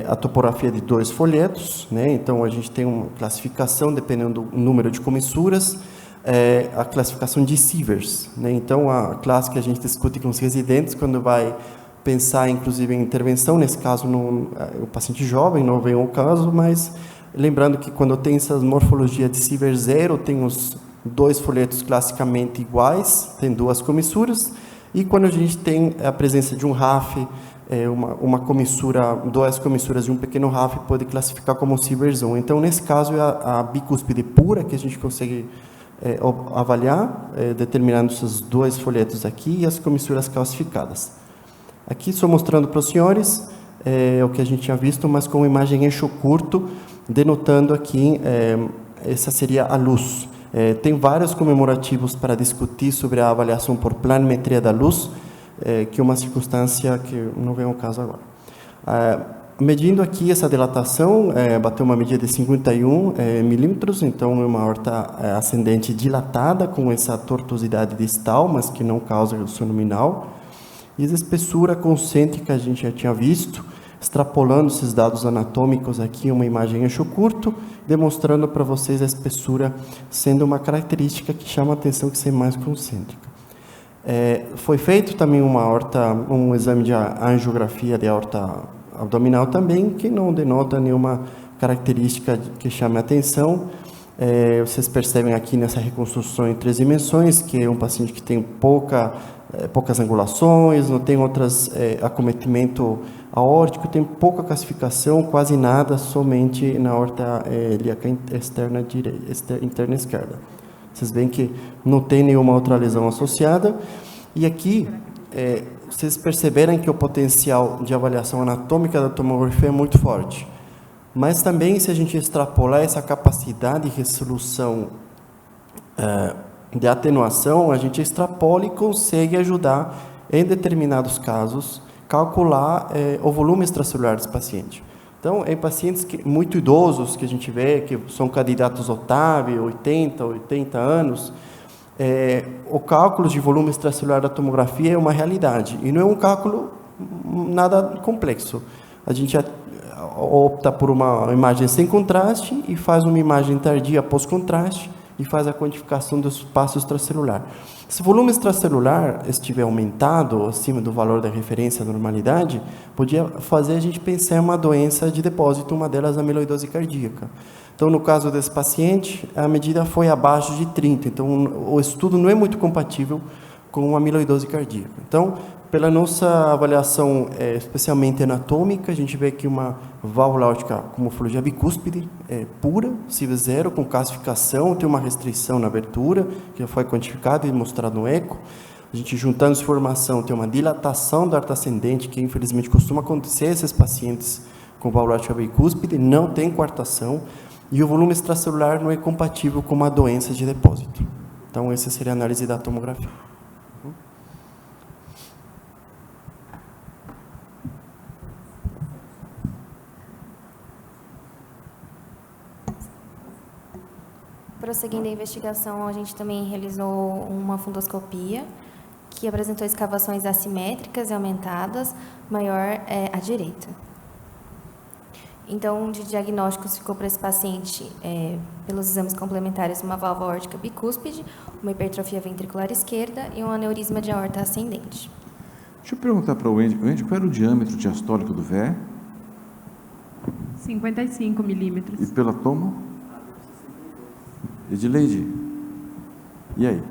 Speaker 9: a topografia de 2 folhetos, né? Então a gente tem uma classificação dependendo do número de comissuras, a classificação de Sievers, né? Então a classe que a gente discute com os residentes quando vai pensar inclusive em intervenção, nesse caso o paciente jovem, não vem ao caso, mas lembrando que quando tem essa morfologia de Sievers 0, tem os 2 folhetos classicamente iguais, tem 2 comissuras, e quando a gente tem a presença de um RAF, uma comissura, 2 comissuras de um pequeno RAF, pode classificar como Sievers 1. Então, nesse caso, é a bicúspide pura que a gente consegue avaliar, determinando esses 2 folhetos aqui e as comissuras calcificadas. Aqui, só mostrando para os senhores o que a gente tinha visto, mas com uma imagem eixo curto, denotando aqui, essa seria a luz. Tem vários comemorativos para discutir sobre a avaliação por planimetria da luz, que é uma circunstância que não vem ao caso agora. Medindo aqui essa dilatação, bateu uma medida de 51 milímetros, então é uma aorta ascendente dilatada, com essa tortuosidade distal, mas que não causa redução nominal. E a espessura concêntrica a gente já tinha visto, extrapolando esses dados anatômicos aqui, uma imagem eixo curto, demonstrando para vocês a espessura sendo uma característica que chama a atenção que ser mais concêntrica. Foi feito também um exame de angiografia de aorta abdominal também, que não denota nenhuma característica que chame a atenção. Vocês percebem aqui nessa reconstrução em 3 dimensões, que é um paciente que tem poucas angulações, não tem outros acometimento aórtico, tem pouca calcificação, quase nada, somente na aorta ilíaca interna esquerda. Vocês veem que não tem nenhuma outra lesão associada. E aqui, vocês perceberem que o potencial de avaliação anatômica da tomografia é muito forte. Mas também, se a gente extrapolar essa capacidade de resolução de atenuação, a gente extrapola e consegue ajudar, em determinados casos, calcular o volume extracelular desse paciente. Então, em pacientes muito idosos, que a gente vê, que são candidatos Otávio, 80 anos, o cálculo de volume extracelular da tomografia é uma realidade, e não é um cálculo nada complexo. A gente opta por uma imagem sem contraste e faz uma imagem tardia pós-contraste, e faz a quantificação do espaço extracelular. Se o volume extracelular estiver aumentado, acima do valor da referência à normalidade, podia fazer a gente pensar em uma doença de depósito, uma delas a amiloidose cardíaca. Então, no caso desse paciente, a medida foi abaixo de 30, então o estudo não é muito compatível com a amiloidose cardíaca. Então, pela nossa avaliação, especialmente anatômica, a gente vê que uma válvula aórtica com morfologia bicúspide, pura, CIV 0, com calcificação, tem uma restrição na abertura, que já foi quantificada e mostrado no eco. A gente, juntando essa informação, tem uma dilatação da arta ascendente, que infelizmente costuma acontecer a esses pacientes com válvula aórtica bicúspide, não tem coartação, e o volume extracelular não é compatível com uma doença de depósito. Então, essa seria a análise da tomografia.
Speaker 3: Prosseguindo a investigação, a gente também realizou uma fundoscopia que apresentou escavações assimétricas e aumentadas, maior à direita. Então, de diagnósticos ficou para esse paciente, pelos exames complementares, uma válvula aórtica bicúspide, uma hipertrofia ventricular esquerda e um aneurisma de aorta ascendente.
Speaker 1: Deixa eu perguntar para o Wendy, qual era o diâmetro diastólico do VE?
Speaker 10: 55 milímetros.
Speaker 1: E pela toma? Edileide, e aí?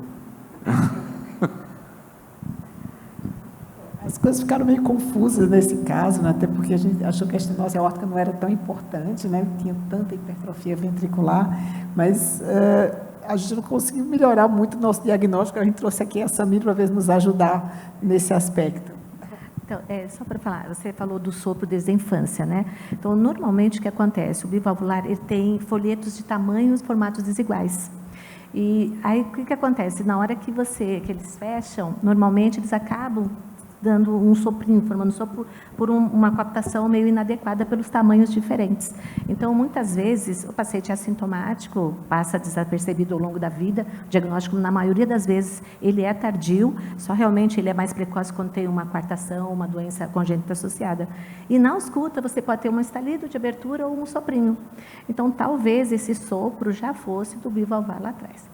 Speaker 2: As coisas ficaram meio confusas nesse caso, né? Até porque a gente achou que a estenose aórtica não era tão importante, né? Tinha tanta hipertrofia ventricular, mas a gente não conseguiu melhorar muito o nosso diagnóstico. A gente trouxe aqui a Samir para ver nos ajudar nesse aspecto.
Speaker 6: Então, só para falar, você falou do sopro desde a infância, né? Então, normalmente, o que acontece? O bivalvular, ele tem folhetos de tamanhos e formatos desiguais. E aí, o que acontece? Na hora que eles fecham, normalmente, eles acabam dando um soprinho, formando sopro por uma coaptação meio inadequada pelos tamanhos diferentes. Então, muitas vezes, o paciente assintomático passa desapercebido ao longo da vida, o diagnóstico, na maioria das vezes, ele é tardio, só realmente ele é mais precoce quando tem uma coartação, uma doença congênita associada. E na ausculta, você pode ter um estalido de abertura ou um soprinho. Então, talvez esse sopro já fosse do bivalvar lá atrás.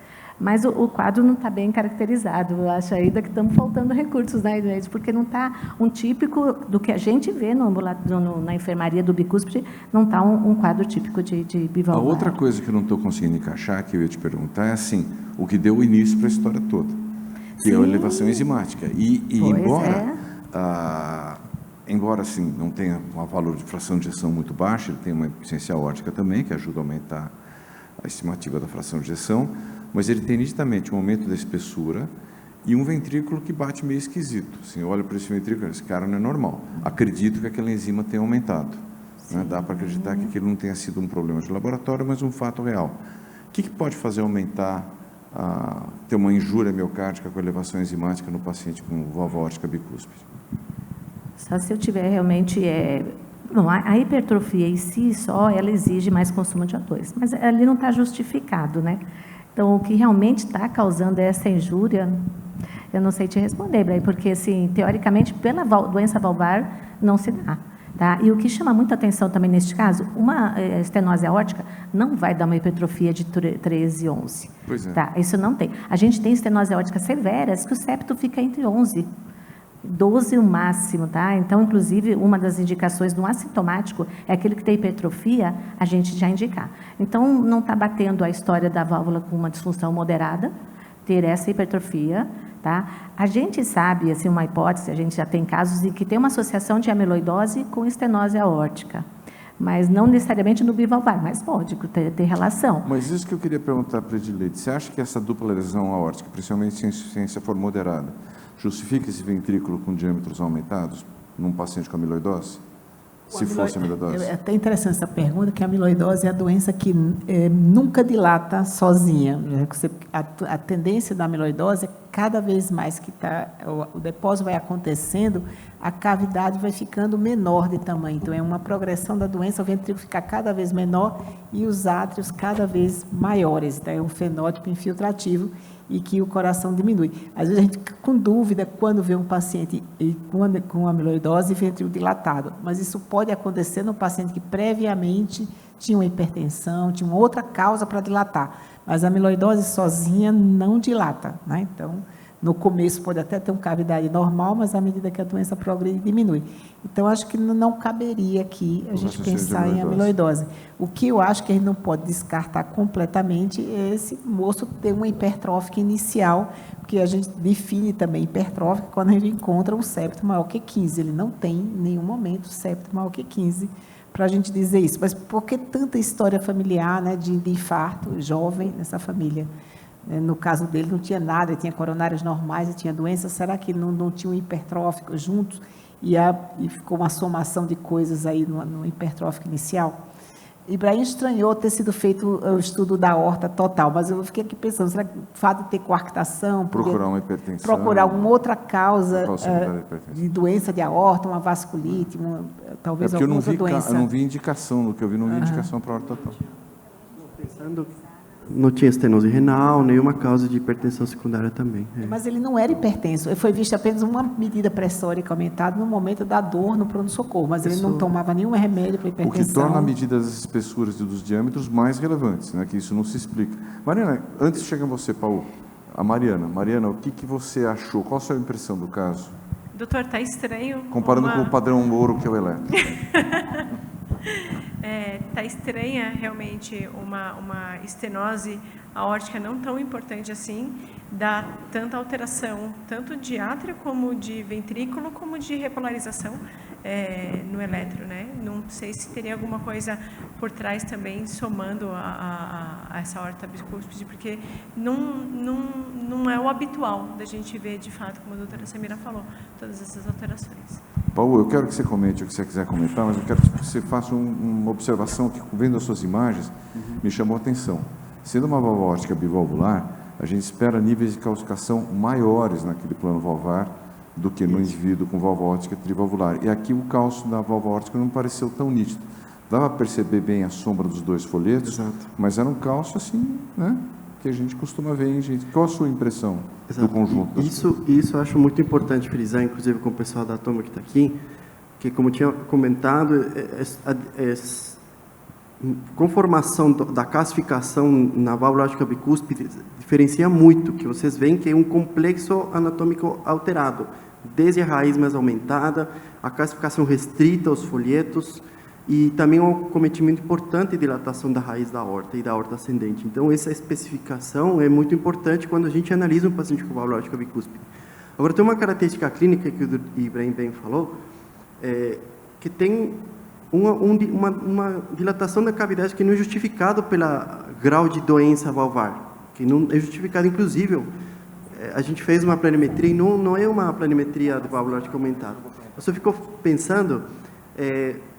Speaker 6: Mas o quadro não está bem caracterizado. Eu acho ainda que estamos faltando recursos, né, gente? Porque não está um típico do que a gente vê na enfermaria do bicúspide, não está um quadro típico de bivalvar.
Speaker 1: A outra coisa que eu não estou conseguindo encaixar, que eu ia te perguntar, é assim, o que deu início para a história toda, que é a elevação enzimática. E embora assim, não tenha um valor de fração de ejeção muito baixo, ele tem uma eficiência aórtica também, que ajuda a aumentar a estimativa da fração de ejeção, mas ele tem nitidamente um aumento da espessura e um ventrículo que bate meio esquisito. Assim, eu olho para esse ventrículo, esse cara não é normal. Acredito que aquela enzima tenha aumentado. Né? Dá para acreditar que aquilo não tenha sido um problema de laboratório, mas um fato real. O que pode fazer aumentar, ter uma injúria miocárdica com elevação enzimática no paciente com válvula aórtica bicúspide?
Speaker 6: Só se eu tiver realmente... Bom, a hipertrofia em si só, ela exige mais consumo de O2, mas ali não está justificado, né? Então, o que realmente está causando essa injúria, eu não sei te responder, Bray, porque, assim, teoricamente, pela doença valvar, não se dá. Tá? E o que chama muita atenção também neste caso, uma estenose aórtica não vai dar uma hipertrofia de 13 e 11.
Speaker 1: Pois é.
Speaker 6: Tá? Isso não tem. A gente tem estenose aórtica severas que o septo fica entre 11 12 o máximo, tá? Então, inclusive, uma das indicações no assintomático é aquele que tem hipertrofia, a gente já indicar. Então, não está batendo a história da válvula com uma disfunção moderada, ter essa hipertrofia, tá? A gente sabe, assim, uma hipótese, a gente já tem casos em que tem uma associação de amiloidose com estenose aórtica, mas não necessariamente no bivalvar, mas pode ter relação.
Speaker 1: Mas isso que eu queria perguntar para a Edileide, você acha que essa dupla lesão aórtica, principalmente se a insuficiência for moderada, justifica esse ventrículo com diâmetros aumentados num paciente com amiloidose? Se fosse amiloidose?
Speaker 2: É até interessante essa pergunta, que a amiloidose é a doença que nunca dilata sozinha. A tendência da amiloidose é cada vez mais que o depósito vai acontecendo, a cavidade vai ficando menor de tamanho. Então, é uma progressão da doença, o ventrículo fica cada vez menor e os átrios cada vez maiores. Então, é um fenótipo infiltrativo e que o coração diminui. Às vezes a gente fica com dúvida quando vê um paciente com amiloidose e ventrículo dilatado, mas isso pode acontecer no paciente que previamente tinha uma hipertensão, tinha uma outra causa para dilatar, mas a amiloidose sozinha não dilata, né? Então, no começo pode até ter uma cavidade normal, mas à medida que a doença progride, diminui. Então, acho que não caberia aqui a gente pensar em amiloidose. O que eu acho que a gente não pode descartar completamente é esse moço ter uma hipertrófica inicial, porque a gente define também hipertrófica quando a gente encontra um septo maior que 15. Ele não tem, em nenhum momento, septo maior que 15, para a gente dizer isso. Mas por que tanta história familiar, né, de infarto jovem nessa família? No caso dele, não tinha nada, ele tinha coronárias normais, ele tinha doença. Será que não tinha um hipertrófico junto? E ficou uma somação de coisas aí no hipertrófico inicial? Ibrahim estranhou ter sido feito o estudo da aorta total, mas eu fiquei aqui pensando, será que o fato de ter coarctação...
Speaker 1: Procurar uma hipertensão...
Speaker 2: Procurar alguma outra causa de doença de aorta, uma vasculite, talvez alguma outra doença.
Speaker 1: Eu não vi indicação, no que eu vi, não vi indicação para a aorta total.
Speaker 9: Pensando que não tinha estenose renal, nenhuma causa de hipertensão secundária também.
Speaker 2: Mas ele não era hipertenso, ele foi visto apenas uma medida pressórica aumentada no momento da dor no pronto-socorro, mas ele não tomava nenhum remédio para hipertensão.
Speaker 1: O que torna a medida das espessuras e dos diâmetros mais relevantes, né, que isso não se explica. Mariana, antes de chegar você, Paulo, a Mariana. Mariana, o que você achou? Qual a sua impressão do caso?
Speaker 4: Doutor, está estranho.
Speaker 1: Comparando com o padrão ouro que é o eletro.
Speaker 4: Está estranha realmente uma estenose aórtica não tão importante assim, dá tanta alteração, tanto de átrio como de ventrículo, como de repolarização no eletro, né? Não sei se teria alguma coisa por trás também, somando a essa aorta bicúspide, porque não é o habitual da gente ver, de fato, como a doutora Samira falou, todas essas alterações.
Speaker 1: Paulo, eu quero que você comente o que você quiser comentar, mas eu quero que você faça uma observação que, vendo as suas imagens, me chamou a atenção. Sendo uma válvula aórtica bivalvular, a gente espera níveis de calcificação maiores naquele plano valvar do que no indivíduo com válvula aórtica trivalvular. E aqui o cálcio da válvula aórtica não pareceu tão nítido. Dava para perceber bem a sombra dos dois folhetos, mas era um cálcio assim, né, que a gente costuma ver em gente. Qual a sua impressão do conjunto? Isso
Speaker 9: eu acho muito importante frisar, inclusive com o pessoal da Atoma que está aqui, que, como tinha comentado, conformação da calcificação na válvula aórtica bicúspide diferencia muito, que vocês veem que é um complexo anatômico alterado, desde a raiz mais aumentada, a calcificação restrita aos folhetos, e também um cometimento importante de dilatação da raiz da aorta e da aorta ascendente. Então, essa especificação é muito importante quando a gente analisa um paciente com válvula aórtica bicúspide. Agora, tem uma característica clínica que o Ibrahim bem falou, que tem uma dilatação da cavidade que não é justificado pelo grau de doença valvar, que não é justificado, inclusive, a gente fez uma planimetria e não é uma planimetria de válvula aórtica aumentada. Eu só fico pensando...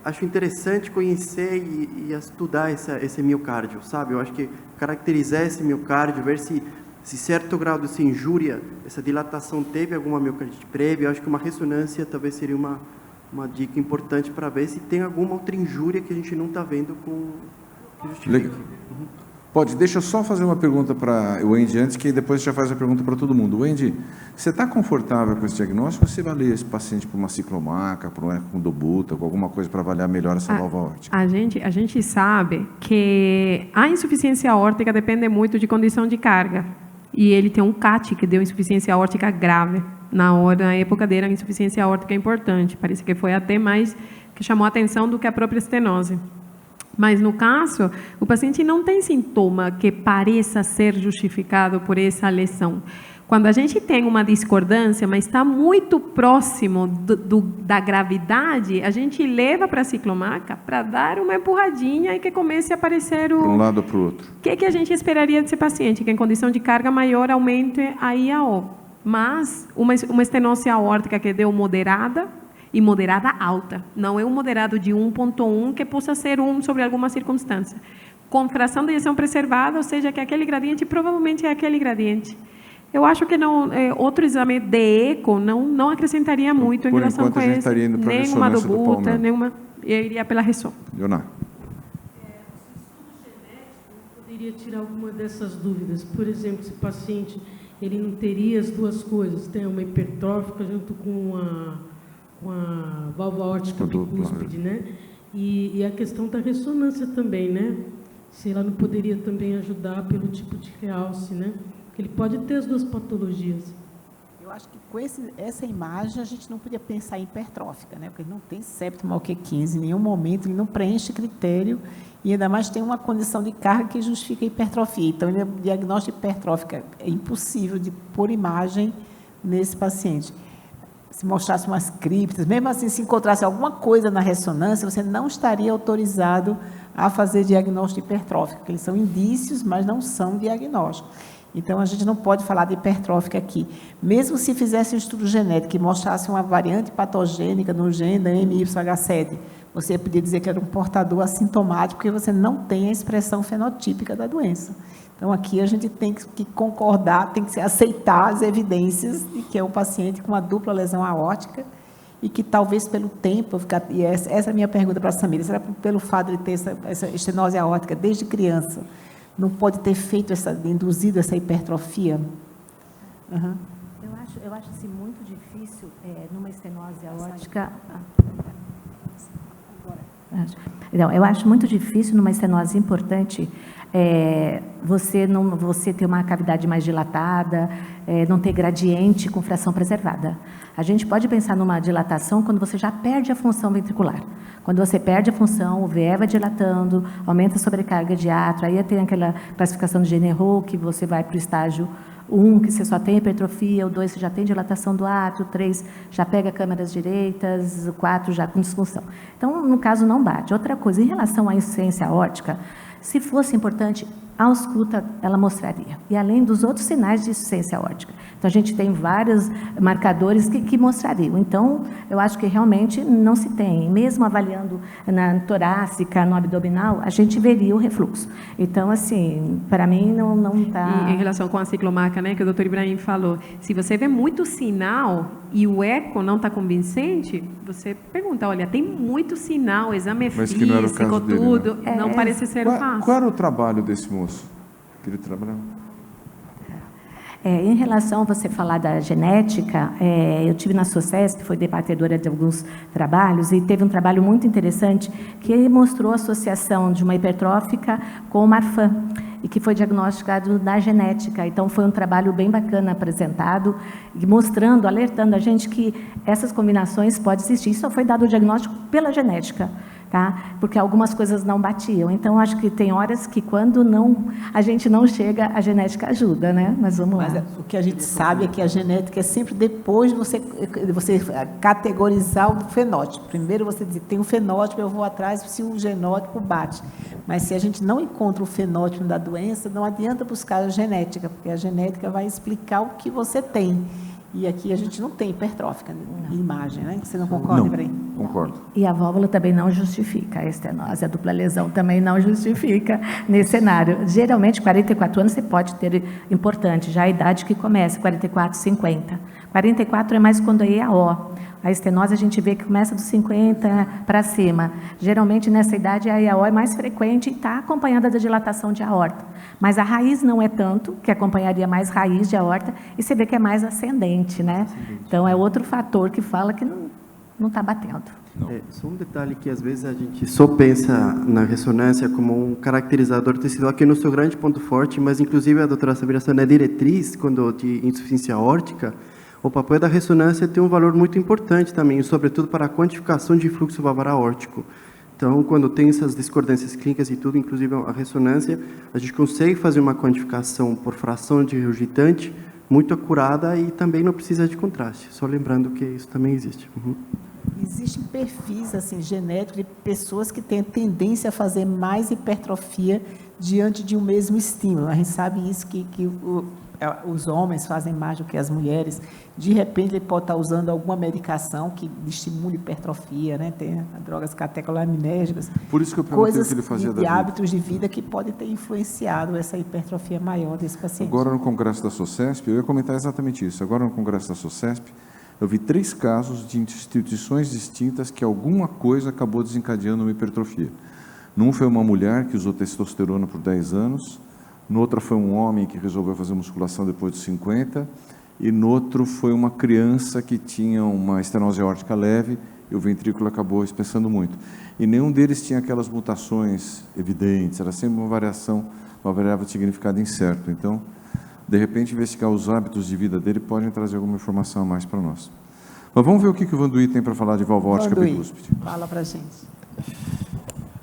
Speaker 9: acho interessante conhecer e estudar esse miocárdio, sabe? Eu acho que caracterizar esse miocárdio, ver se certo grau de injúria, essa dilatação teve alguma miocardite prévia, eu acho que uma ressonância talvez seria uma dica importante para ver se tem alguma outra injúria que a gente não está vendo que justifica.
Speaker 1: Pode, deixa eu só fazer uma pergunta para o Wendy antes, que depois já faz a pergunta para todo mundo. Wendy, você está confortável com esse diagnóstico? Você vai ler esse paciente por uma ciclomaca, por um ecocondubuta, com alguma coisa para avaliar melhor essa válvula aórtica?
Speaker 8: A gente sabe que a insuficiência aórtica depende muito de condição de carga. E ele tem um CAT que deu insuficiência aórtica grave. Na época dele, a insuficiência aórtica é importante. Parece que foi até mais que chamou a atenção do que a própria estenose. Mas, no caso, o paciente não tem sintoma que pareça ser justificado por essa lesão. Quando a gente tem uma discordância, mas está muito próximo da gravidade, a gente leva para a ciclomaca para dar uma empurradinha e que comece a aparecer
Speaker 1: Para um lado ou para o outro.
Speaker 8: O que a gente esperaria desse paciente? Que em condição de carga maior aumente a IAO. Mas uma estenose aórtica que deu moderada, e moderada alta, não é um moderado de 1.1 que possa ser 1 sobre alguma circunstância. Com fração de ejeção preservada, ou seja, que aquele gradiente provavelmente é aquele gradiente. Eu acho que outro exame de eco não acrescentaria muito em relação com esse. Nenhuma dobuta, nenhuma. Eu iria pela ressonância.
Speaker 1: Leonardo.
Speaker 10: O estudo genético poderia tirar alguma dessas dúvidas. Por exemplo, se o paciente ele não teria as duas coisas, tem uma hipertrófica junto com a válvula aórtica bicúspide, né? E a questão da ressonância também, né? Se ela não poderia também ajudar pelo tipo de realce, né? Porque ele pode ter as duas patologias.
Speaker 2: Eu acho que com essa imagem a gente não podia pensar em hipertrófica, né? Porque ele não tem septo mal Q15, em nenhum momento ele não preenche critério e ainda mais tem uma condição de carga que justifica a hipertrofia. Então, o diagnóstico hipertrófico é impossível de pôr imagem nesse paciente. Se mostrasse umas criptas, mesmo assim, se encontrasse alguma coisa na ressonância, você não estaria autorizado a fazer diagnóstico hipertrófico, porque eles são indícios, mas não são diagnósticos. Então, a gente não pode falar de hipertrófica aqui. Mesmo se fizesse um estudo genético e mostrasse uma variante patogênica no gene da MYH7, você podia dizer que era um portador assintomático, porque você não tem a expressão fenotípica da doença. Então, aqui a gente tem que concordar, tem que aceitar as evidências de que é um paciente com uma dupla lesão aórtica e que talvez pelo tempo, e essa é a minha pergunta para a Samira, será pelo fato de ter essa estenose aórtica desde criança, não pode ter feito induzido essa hipertrofia? Uhum.
Speaker 6: Eu acho assim, muito difícil, numa estenose aórtica... Não, eu acho muito difícil, numa estenose importante, você ter uma cavidade mais dilatada, não ter gradiente com fração preservada. A gente pode pensar numa dilatação quando você já perde a função ventricular. Quando você perde a função, o VE vai dilatando, aumenta a sobrecarga de átrio, aí tem aquela classificação de Generot, que você vai para o estágio 1, que você só tem hipertrofia, o 2 você já tem dilatação do átrio, o 3 já pega câmaras direitas, o 4 já com disfunção. Então, no caso, não bate. Outra coisa, em relação à insuficiência aórtica, se fosse importante, a ausculta ela mostraria. E além dos outros sinais de insuficiência aórtica. Então, a gente tem vários marcadores que mostrariam. Então, eu acho que realmente não se tem. Mesmo avaliando na torácica, no abdominal, a gente veria o refluxo. Então, assim, para mim, não está...
Speaker 8: E em relação com a ciclomaca, né, que o doutor Ibrahim falou, se você vê muito sinal e o eco não está convincente, você pergunta, olha, tem muito sinal, exame é físico, tudo,
Speaker 1: né?
Speaker 8: Não parece ser o caso.
Speaker 1: Qual era o trabalho desse moço? Que ele trabalhava?
Speaker 6: Em relação a você falar da genética, eu tive na SOCESP, fui debatedora de alguns trabalhos, e teve um trabalho muito interessante que mostrou a associação de uma hipertrófica com o Marfan, e que foi diagnosticado na genética. Então, foi um trabalho bem bacana apresentado, mostrando, alertando a gente que essas combinações podem existir. Isso só foi dado o diagnóstico pela genética, tá? Porque algumas coisas não batiam. Então, acho que tem horas que, quando a gente não chega, a genética ajuda, né? Mas vamos lá.
Speaker 2: Mas o que a gente sabe é que a genética é sempre depois de você categorizar o fenótipo. Primeiro você diz, tem um fenótipo, eu vou atrás se o genótipo bate. Mas se a gente não encontra o fenótipo da doença, não adianta buscar a genética, porque a genética vai explicar o que você tem. E aqui a gente não tem hipertrófica em imagem, né? Você não concorda, Ibrahim?
Speaker 1: Concordo.
Speaker 6: E a válvula também não justifica a estenose, a dupla lesão também não justifica nesse cenário. Geralmente, 44 anos você pode ter importante, já a idade que começa, 44, 50. 44 é mais quando é EAO. A estenose a gente vê que começa dos 50 para cima. Geralmente, nessa idade, a EAO é mais frequente e está acompanhada da dilatação de aorta. Mas a raiz não é tanto, que acompanharia mais raiz de aorta, e você vê que é mais ascendente, né? Então, é outro fator que fala que não está batendo.
Speaker 9: Só um detalhe que, às vezes, a gente só pensa na ressonância como um caracterizador tecidual, que é o nosso grande ponto forte, mas, inclusive, a doutora Samira, na diretriz, quando de insuficiência aórtica, o papel da ressonância tem um valor muito importante também, sobretudo para a quantificação de fluxo valvar aórtico. Então, quando tem essas discordâncias clínicas e tudo, inclusive a ressonância, a gente consegue fazer uma quantificação por fração de regurgitante muito acurada e também não precisa de contraste. Só lembrando que isso também existe. Uhum.
Speaker 2: Existem perfis assim, genéticos de pessoas que têm tendência a fazer mais hipertrofia diante de um mesmo estímulo. A gente sabe isso, que os homens fazem mais do que as mulheres. De repente, ele pode estar usando alguma medicação que estimule hipertrofia, né? Tem drogas catecolaminérgicas.
Speaker 1: Por isso que eu perguntei
Speaker 2: coisas
Speaker 1: o que ele fazia
Speaker 2: de hábitos de vida que podem ter influenciado essa hipertrofia maior desse paciente.
Speaker 1: Agora, no congresso da SOCESP, eu ia comentar exatamente isso. Agora, no congresso da SOCESP, eu vi 3 casos de instituições distintas que alguma coisa acabou desencadeando uma hipertrofia. Num foi uma mulher que usou testosterona por 10 anos, no outro foi um homem que resolveu fazer musculação depois dos 50, e no outro foi uma criança que tinha uma estenose aórtica leve e o ventrículo acabou espessando muito. E nenhum deles tinha aquelas mutações evidentes, era sempre uma variável de significado incerto. Então, de repente, investigar os hábitos de vida dele pode trazer alguma informação a mais para nós. Mas vamos ver o que o Vanduí tem para falar de válvula órtica bicúspide.
Speaker 2: Fala para a gente.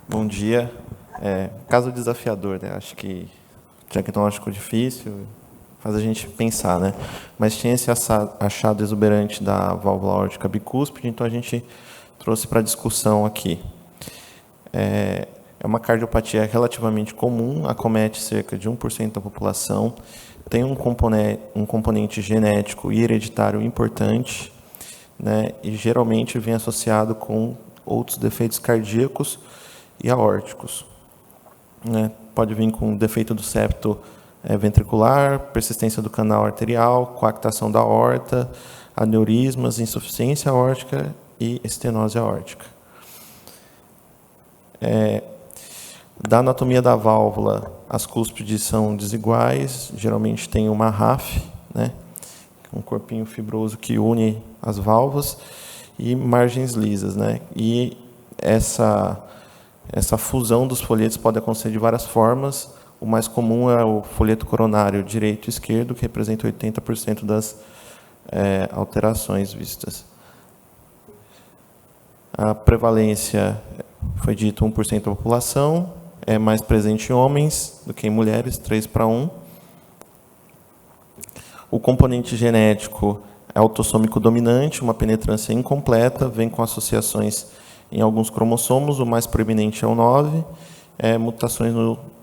Speaker 11: Bom dia. Caso desafiador, né? Acho que diagnóstico difícil, faz a gente pensar, né? Mas tinha esse achado exuberante da válvula órtica bicúspide, então a gente trouxe para discussão aqui. É uma cardiopatia relativamente comum, acomete cerca de 1% da população, tem um componente genético e hereditário importante, né? E geralmente vem associado com outros defeitos cardíacos e aórticos, né? Pode vir com defeito do septo ventricular, persistência do canal arterial, coactação da aorta, aneurismas, insuficiência aórtica e estenose aórtica. Da anatomia da válvula, as cúspides são desiguais, geralmente tem uma RAF, né? Um corpinho fibroso que une as válvulas, e margens lisas, né? E essa fusão dos folhetos pode acontecer de várias formas. O mais comum é o folheto coronário direito e esquerdo, que representa 80% das alterações vistas. A prevalência, foi dito, 1% da população, é mais presente em homens do que em mulheres, 3:1. O componente genético é autossômico dominante, uma penetrância incompleta, vem com associações em alguns cromossomos, o mais proeminente é o 9, mutações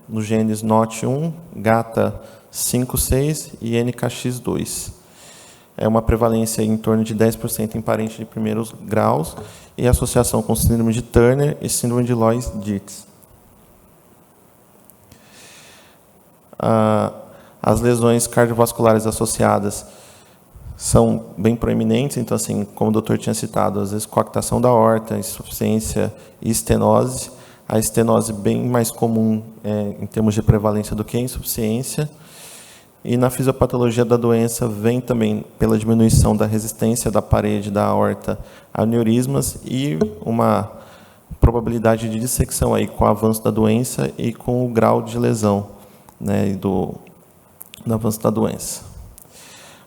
Speaker 11: nos genes NOT1, GATA56 e NKX2. É uma prevalência em torno de 10% em parente de primeiros graus e associação com síndrome de Turner e síndrome de Loeys-Dietz. As lesões cardiovasculares associadas são bem proeminentes, então, assim, como o doutor tinha citado, às vezes coactação da aorta, insuficiência e estenose. A estenose bem mais comum em termos de prevalência do que a insuficiência. E na fisiopatologia da doença vem também pela diminuição da resistência da parede da aorta a aneurismas e uma probabilidade de dissecção aí com o avanço da doença e com o grau de lesão, né, do avanço da doença.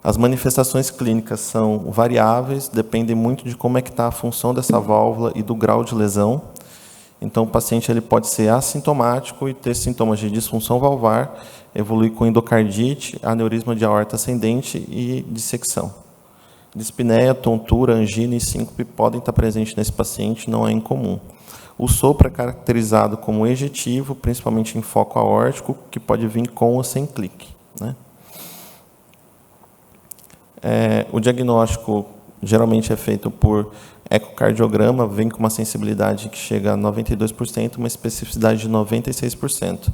Speaker 11: As manifestações clínicas são variáveis, dependem muito de como é que está a função dessa válvula e do grau de lesão. Então, o paciente ele pode ser assintomático e ter sintomas de disfunção valvar, evoluir com endocardite, aneurisma de aorta ascendente e dissecção. Dispneia, tontura, angina e síncope podem estar presentes nesse paciente, não é incomum. O sopro é caracterizado como ejetivo, principalmente em foco aórtico, que pode vir com ou sem clique, né? O diagnóstico geralmente é feito por ecocardiograma, vem com uma sensibilidade que chega a 92%, uma especificidade de 96%.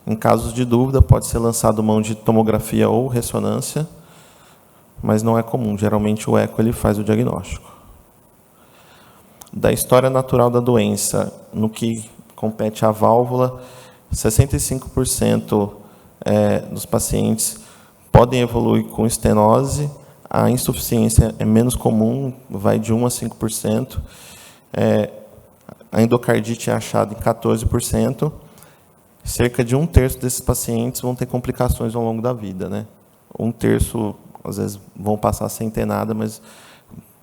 Speaker 11: Em casos de dúvida, pode ser lançado mão de tomografia ou ressonância, mas não é comum. Geralmente o eco ele faz o diagnóstico. Da história natural da doença, no que compete à válvula, 65% dos pacientes podem evoluir com estenose. A insuficiência é menos comum, vai de 1% a 5%. A endocardite é achada em 14%. Cerca de 1/3 desses pacientes vão ter complicações ao longo da vida, né? 1/3, às vezes, vão passar sem ter nada, mas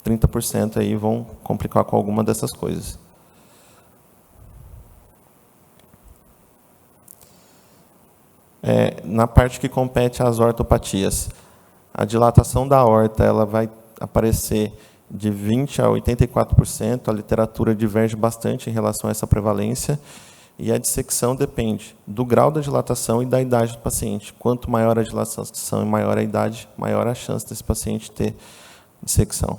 Speaker 11: 30% aí vão complicar com alguma dessas coisas. Na parte que compete às ortopatias, a dilatação da aorta ela vai aparecer de 20% a 84%, a literatura diverge bastante em relação a essa prevalência, e a dissecção depende do grau da dilatação e da idade do paciente. Quanto maior a dilatação e maior a idade, maior a chance desse paciente ter dissecção.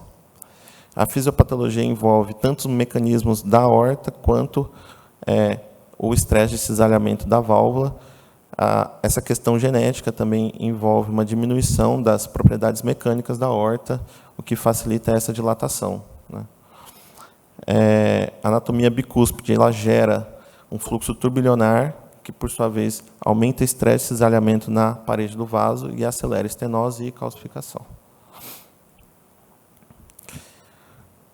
Speaker 11: A fisiopatologia envolve tanto os mecanismos da aorta, quanto o estresse de cisalhamento da válvula. Essa questão genética também envolve uma diminuição das propriedades mecânicas da aorta, o que facilita essa dilatação, né? A anatomia bicúspide ela gera um fluxo turbilionar, que, por sua vez, aumenta o estresse de cisalhamento na parede do vaso e acelera estenose e calcificação.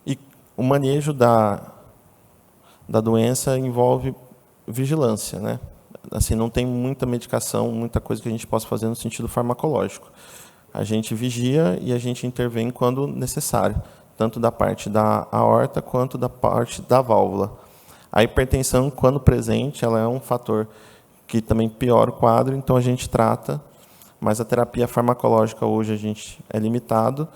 Speaker 11: E O manejo da doença envolve vigilância, né? Assim, não tem muita medicação, muita coisa que a gente possa fazer no sentido farmacológico. A gente vigia e a gente intervém quando necessário, tanto da parte da aorta quanto da parte da válvula. A hipertensão, quando presente, ela é um fator que também piora o quadro, então a gente trata, mas a terapia farmacológica hoje a gente é limitado.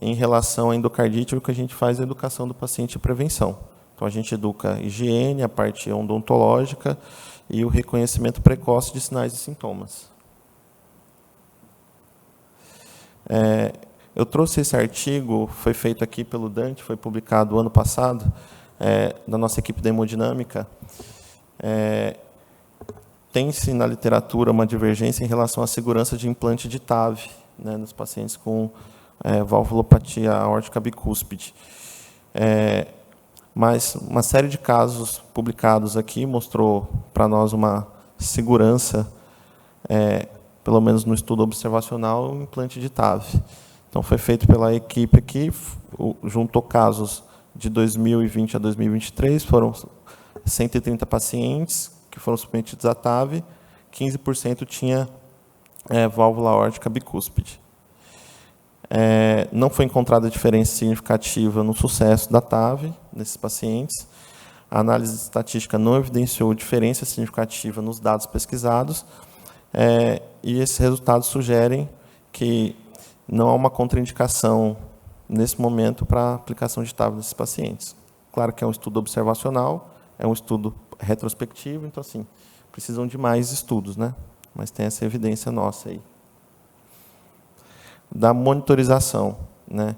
Speaker 11: Em relação à endocardite, o que a gente faz é a educação do paciente e prevenção. Então, a gente educa a higiene, a parte odontológica e o reconhecimento precoce de sinais e sintomas. Eu trouxe esse artigo, foi feito aqui pelo Dante, foi publicado ano passado, da nossa equipe da hemodinâmica. Tem-se na literatura uma divergência em relação à segurança de implante de TAV, né, nos pacientes com valvulopatia aórtica bicúspide. Mas uma série de casos publicados aqui mostrou para nós uma segurança, pelo menos no estudo observacional, um implante de TAV. Então, foi feito pela equipe aqui, juntou casos de 2020 a 2023, foram 130 pacientes que foram submetidos a TAV, 15% tinha válvula aórtica bicúspide. Não foi encontrada diferença significativa no sucesso da TAV nesses pacientes. A análise estatística não evidenciou diferença significativa nos dados pesquisados, e esses resultados sugerem que não há uma contraindicação nesse momento para a aplicação de TAV nesses pacientes. Claro que é um estudo observacional, é um estudo retrospectivo, então, assim, precisam de mais estudos, né? Mas tem essa evidência nossa aí. Da monitorização, né?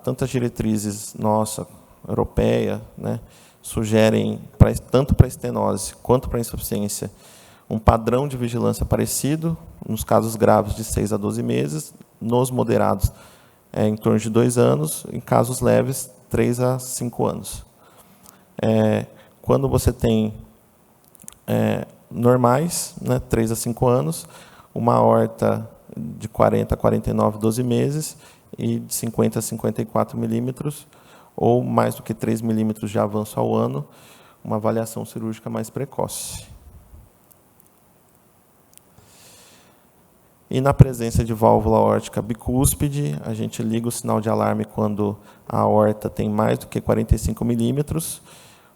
Speaker 11: Tantas diretrizes nossa, europeia, né, sugerem, tanto para a estenose quanto para a insuficiência, um padrão de vigilância parecido, nos casos graves de 6 a 12 meses, nos moderados em torno de 2 anos, em casos leves, 3 a 5 anos. Quando você tem normais, né, 3 a 5 anos, uma aorta de 40 a 49, 12 meses, e de 50 a 54 milímetros, ou mais do que 3 milímetros de avanço ao ano, uma avaliação cirúrgica mais precoce. E na presença de válvula aórtica bicúspide, a gente liga o sinal de alarme quando a aorta tem mais do que 45 milímetros,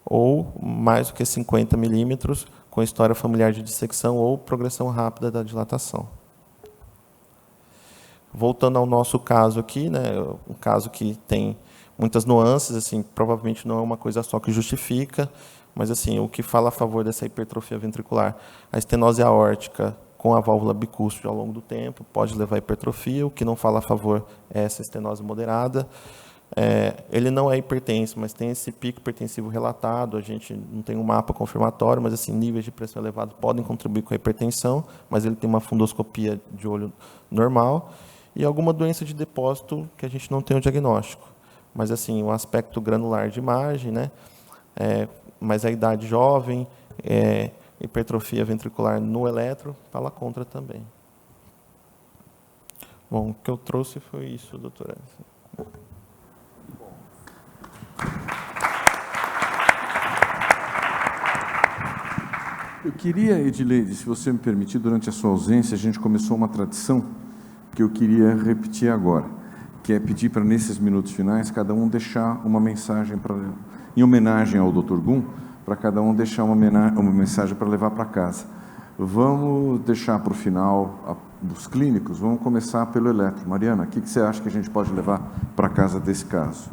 Speaker 11: ou mais do que 50 milímetros, com história familiar de dissecção ou progressão rápida da dilatação. Voltando ao nosso caso aqui, né, um caso que tem muitas nuances, assim, provavelmente não é uma coisa só que justifica, mas assim, o que fala a favor dessa hipertrofia ventricular, a estenose aórtica com a válvula bicúspide ao longo do tempo pode levar a hipertrofia, o que não fala a favor é essa estenose moderada. Ele não é hipertenso, mas tem esse pico hipertensivo relatado, a gente não tem um mapa confirmatório, mas assim, níveis de pressão elevado podem contribuir com a hipertensão, mas ele tem uma fundoscopia de olho normal, e alguma doença de depósito que a gente não tem o diagnóstico. Mas, assim, o aspecto granular de imagem, né? Mas a idade jovem, hipertrofia ventricular no eletro, fala contra também. Bom, o que eu trouxe foi isso, doutora.
Speaker 1: Eu queria, Edileide, se você me permitir, durante a sua ausência, a gente começou uma tradição que eu queria repetir agora, que é pedir para, nesses minutos finais, cada um deixar uma mensagem em homenagem ao Dr. Gum, para cada um deixar uma mensagem para levar para casa. Vamos deixar para o final dos clínicos, vamos começar pelo eletro. Mariana, o que você acha que a gente pode levar para casa desse caso?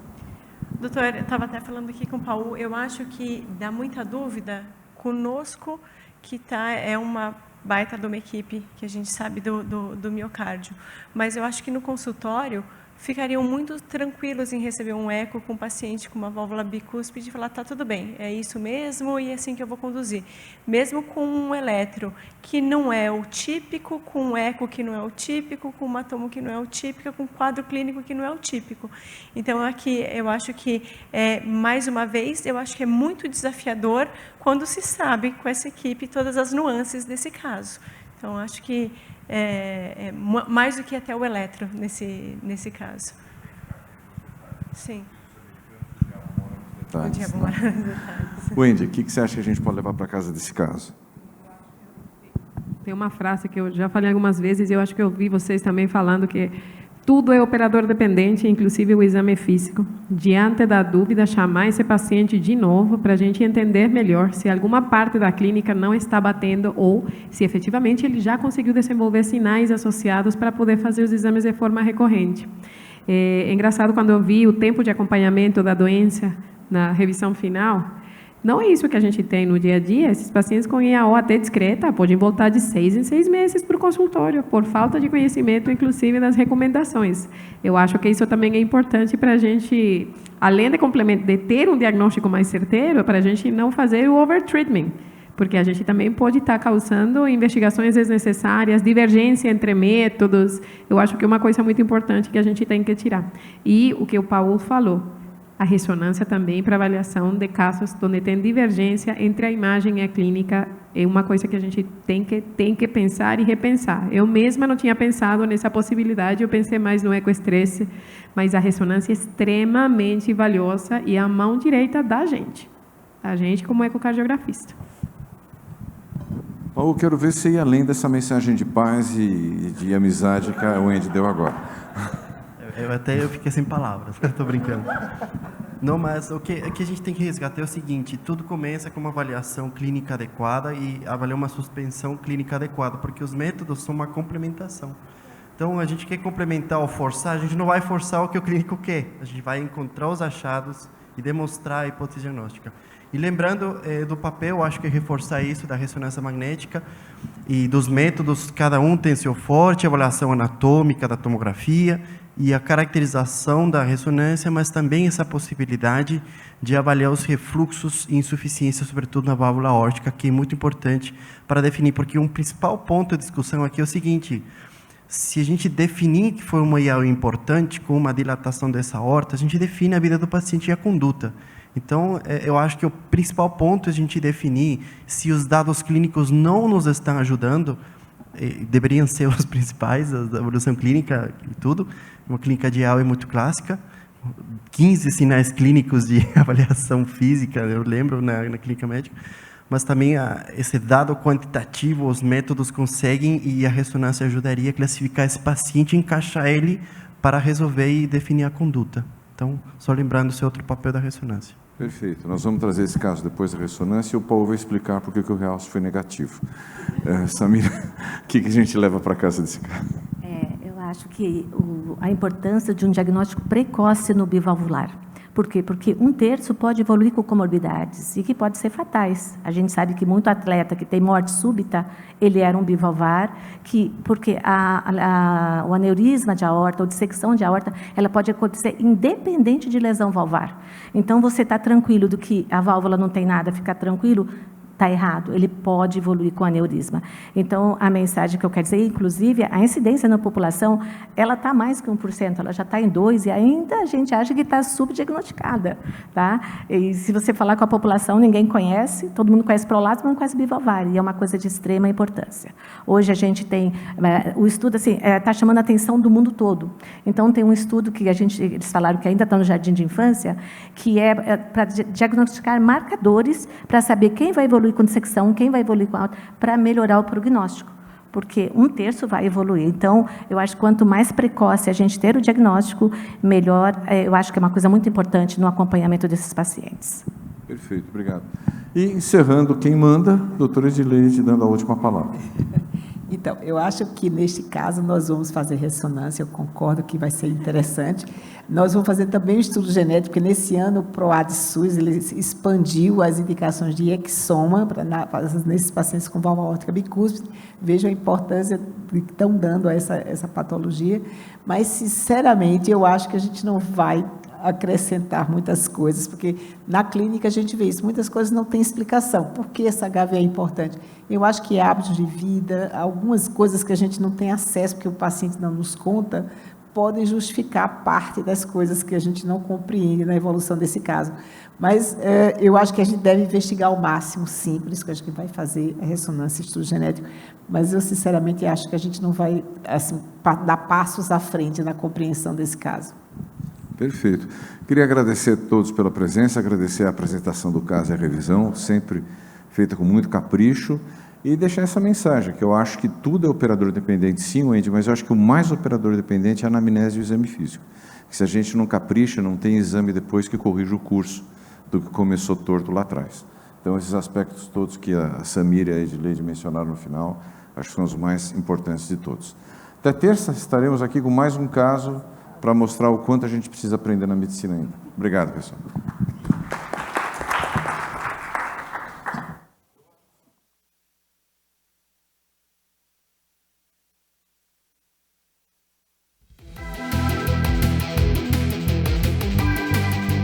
Speaker 4: Doutor, eu estava até falando aqui com o Paulo, eu acho que dá muita dúvida conosco, que é uma baita de uma equipe que a gente sabe do miocárdio, mas eu acho que no consultório ficariam muito tranquilos em receber um eco com um paciente com uma válvula bicúspide e falar, tá tudo bem, é isso mesmo e é assim que eu vou conduzir. Mesmo com um eletro que não é o típico, com um eco que não é o típico, com uma tomo que não é o típico, com um quadro clínico que não é o típico. Então, aqui, eu acho que, mais uma vez, eu acho que é muito desafiador quando se sabe com essa equipe todas as nuances desse caso. Então, acho que mais do que até o eletro nesse caso. Sim.
Speaker 1: Tá.
Speaker 4: O diabo mora nos detalhes.
Speaker 1: Wendy, o que você acha que a gente pode levar para casa desse caso?
Speaker 8: Tem uma frase que eu já falei algumas vezes, e eu acho que eu ouvi vocês também falando, que tudo é operador dependente, inclusive o exame físico. Diante da dúvida, chamar esse paciente de novo para a gente entender melhor se alguma parte da clínica não está batendo ou se efetivamente ele já conseguiu desenvolver sinais associados para poder fazer os exames de forma recorrente. É engraçado quando eu vi o tempo de acompanhamento da doença na revisão final. Não é isso que a gente tem no dia a dia. Esses pacientes com IAO até discreta podem voltar de 6 em 6 meses para o consultório, por falta de conhecimento, inclusive, das recomendações. Eu acho que isso também é importante para a gente, além de ter um diagnóstico mais certeiro, para a gente não fazer o overtreatment, porque a gente também pode estar causando investigações desnecessárias, divergência entre métodos. Eu acho que é uma coisa muito importante que a gente tem que tirar. E o que o Paulo falou, a ressonância também para avaliação de casos onde tem divergência entre a imagem e a clínica é uma coisa que a gente tem que pensar e repensar. Eu mesma não tinha pensado nessa possibilidade, eu pensei mais no ecoestresse, mas a ressonância é extremamente valiosa e é a mão direita da gente como ecocardiografista.
Speaker 1: Paulo, quero ver se ia além dessa mensagem de paz e de amizade que a Wendy deu agora.
Speaker 9: Eu fiquei sem palavras, estou brincando. Não, mas o que a gente tem que resgatar é o seguinte: tudo começa com uma avaliação clínica adequada e avaliar uma suspensão clínica adequada, porque os métodos são uma complementação. Então, a gente quer complementar ou forçar, a gente não vai forçar o que o clínico quer, a gente vai encontrar os achados e demonstrar a hipótese diagnóstica. E lembrando do papel, acho que reforçar isso da ressonância magnética e dos métodos, cada um tem seu forte, a avaliação anatômica da tomografia e a caracterização da ressonância, mas também essa possibilidade de avaliar os refluxos e insuficiência, sobretudo na válvula aórtica, que é muito importante para definir, porque um principal ponto de discussão aqui é o seguinte: se a gente definir que foi uma IAO importante, com uma dilatação dessa aorta, a gente define a vida do paciente e a conduta. Então, eu acho que o principal ponto é a gente definir se os dados clínicos não nos estão ajudando, deveriam ser os principais, a evolução clínica e tudo. Uma clínica de IAO é muito clássica, 15 sinais clínicos de avaliação física, eu lembro, na clínica médica, mas também esse dado quantitativo, os métodos conseguem, e a ressonância ajudaria a classificar esse paciente, encaixar ele para resolver e definir a conduta. Então, só lembrando esse outro papel da ressonância.
Speaker 1: Perfeito. Nós vamos trazer esse caso depois da ressonância e o Paulo vai explicar por que o realce foi negativo. Samira, o que a gente leva para casa desse caso?
Speaker 6: Eu acho que a importância de um diagnóstico precoce no bivalvular. Por quê? Porque 1/3 pode evoluir com comorbidades e que pode ser fatais. A gente sabe que muito atleta que tem morte súbita, ele era um bivalvar, porque o aneurisma de aorta ou dissecção de aorta, ela pode acontecer independente de lesão valvar. Então, você está tranquilo do que a válvula não tem nada, ficar tranquilo, está errado, ele pode evoluir com aneurisma. Então, a mensagem que eu quero dizer, inclusive, a incidência na população, ela está mais que 1%, ela já está em 2%, e ainda a gente acha que está subdiagnosticada. Tá? E se você falar com a população, ninguém conhece, todo mundo conhece prolato, mas não conhece bivalvar, e é uma coisa de extrema importância. Hoje a gente tem, o estudo assim, está chamando a atenção do mundo todo. Então, tem um estudo que eles falaram que ainda está no jardim de infância, que é para diagnosticar marcadores, para saber quem vai evoluir com dissecção, quem vai evoluir com alta, para melhorar o prognóstico, porque 1/3 vai evoluir. Então, eu acho que quanto mais precoce a gente ter o diagnóstico, melhor. Eu acho que é uma coisa muito importante no acompanhamento desses pacientes.
Speaker 1: Perfeito, obrigado. E encerrando, quem manda, doutora Edileide, dando a última palavra.
Speaker 2: Então, eu acho que, neste caso, nós vamos fazer ressonância, eu concordo que vai ser interessante. Nós vamos fazer também o estudo genético, porque nesse ano o PROAD-SUS ele expandiu as indicações de exoma nesses pacientes com válvula aórtica bicúspide. Vejam a importância que estão dando a essa patologia, mas, sinceramente, eu acho que a gente não vai acrescentar muitas coisas, porque na clínica a gente vê isso, muitas coisas não têm explicação. Por que essa HV é importante? Eu acho que hábitos de vida, algumas coisas que a gente não tem acesso, porque o paciente não nos conta, podem justificar parte das coisas que a gente não compreende na evolução desse caso. Mas eu acho que a gente deve investigar ao máximo, sim, por isso que a gente vai fazer a ressonância, estudo genético, mas eu, sinceramente, acho que a gente não vai assim, dar passos à frente na compreensão desse caso.
Speaker 1: Perfeito. Queria agradecer a todos pela presença, agradecer a apresentação do caso e a revisão, sempre feita com muito capricho, e deixar essa mensagem, que eu acho que tudo é operador dependente, sim, Wendy, mas eu acho que o mais operador dependente é a anamnese e o exame físico. Que se a gente não capricha, não tem exame depois que corrige o curso do que começou torto lá atrás. Então, esses aspectos todos que a Samira e a Edileide mencionaram no final, acho que são os mais importantes de todos. Até terça estaremos aqui com mais um caso para mostrar o quanto a gente precisa aprender na medicina ainda. Obrigado, pessoal.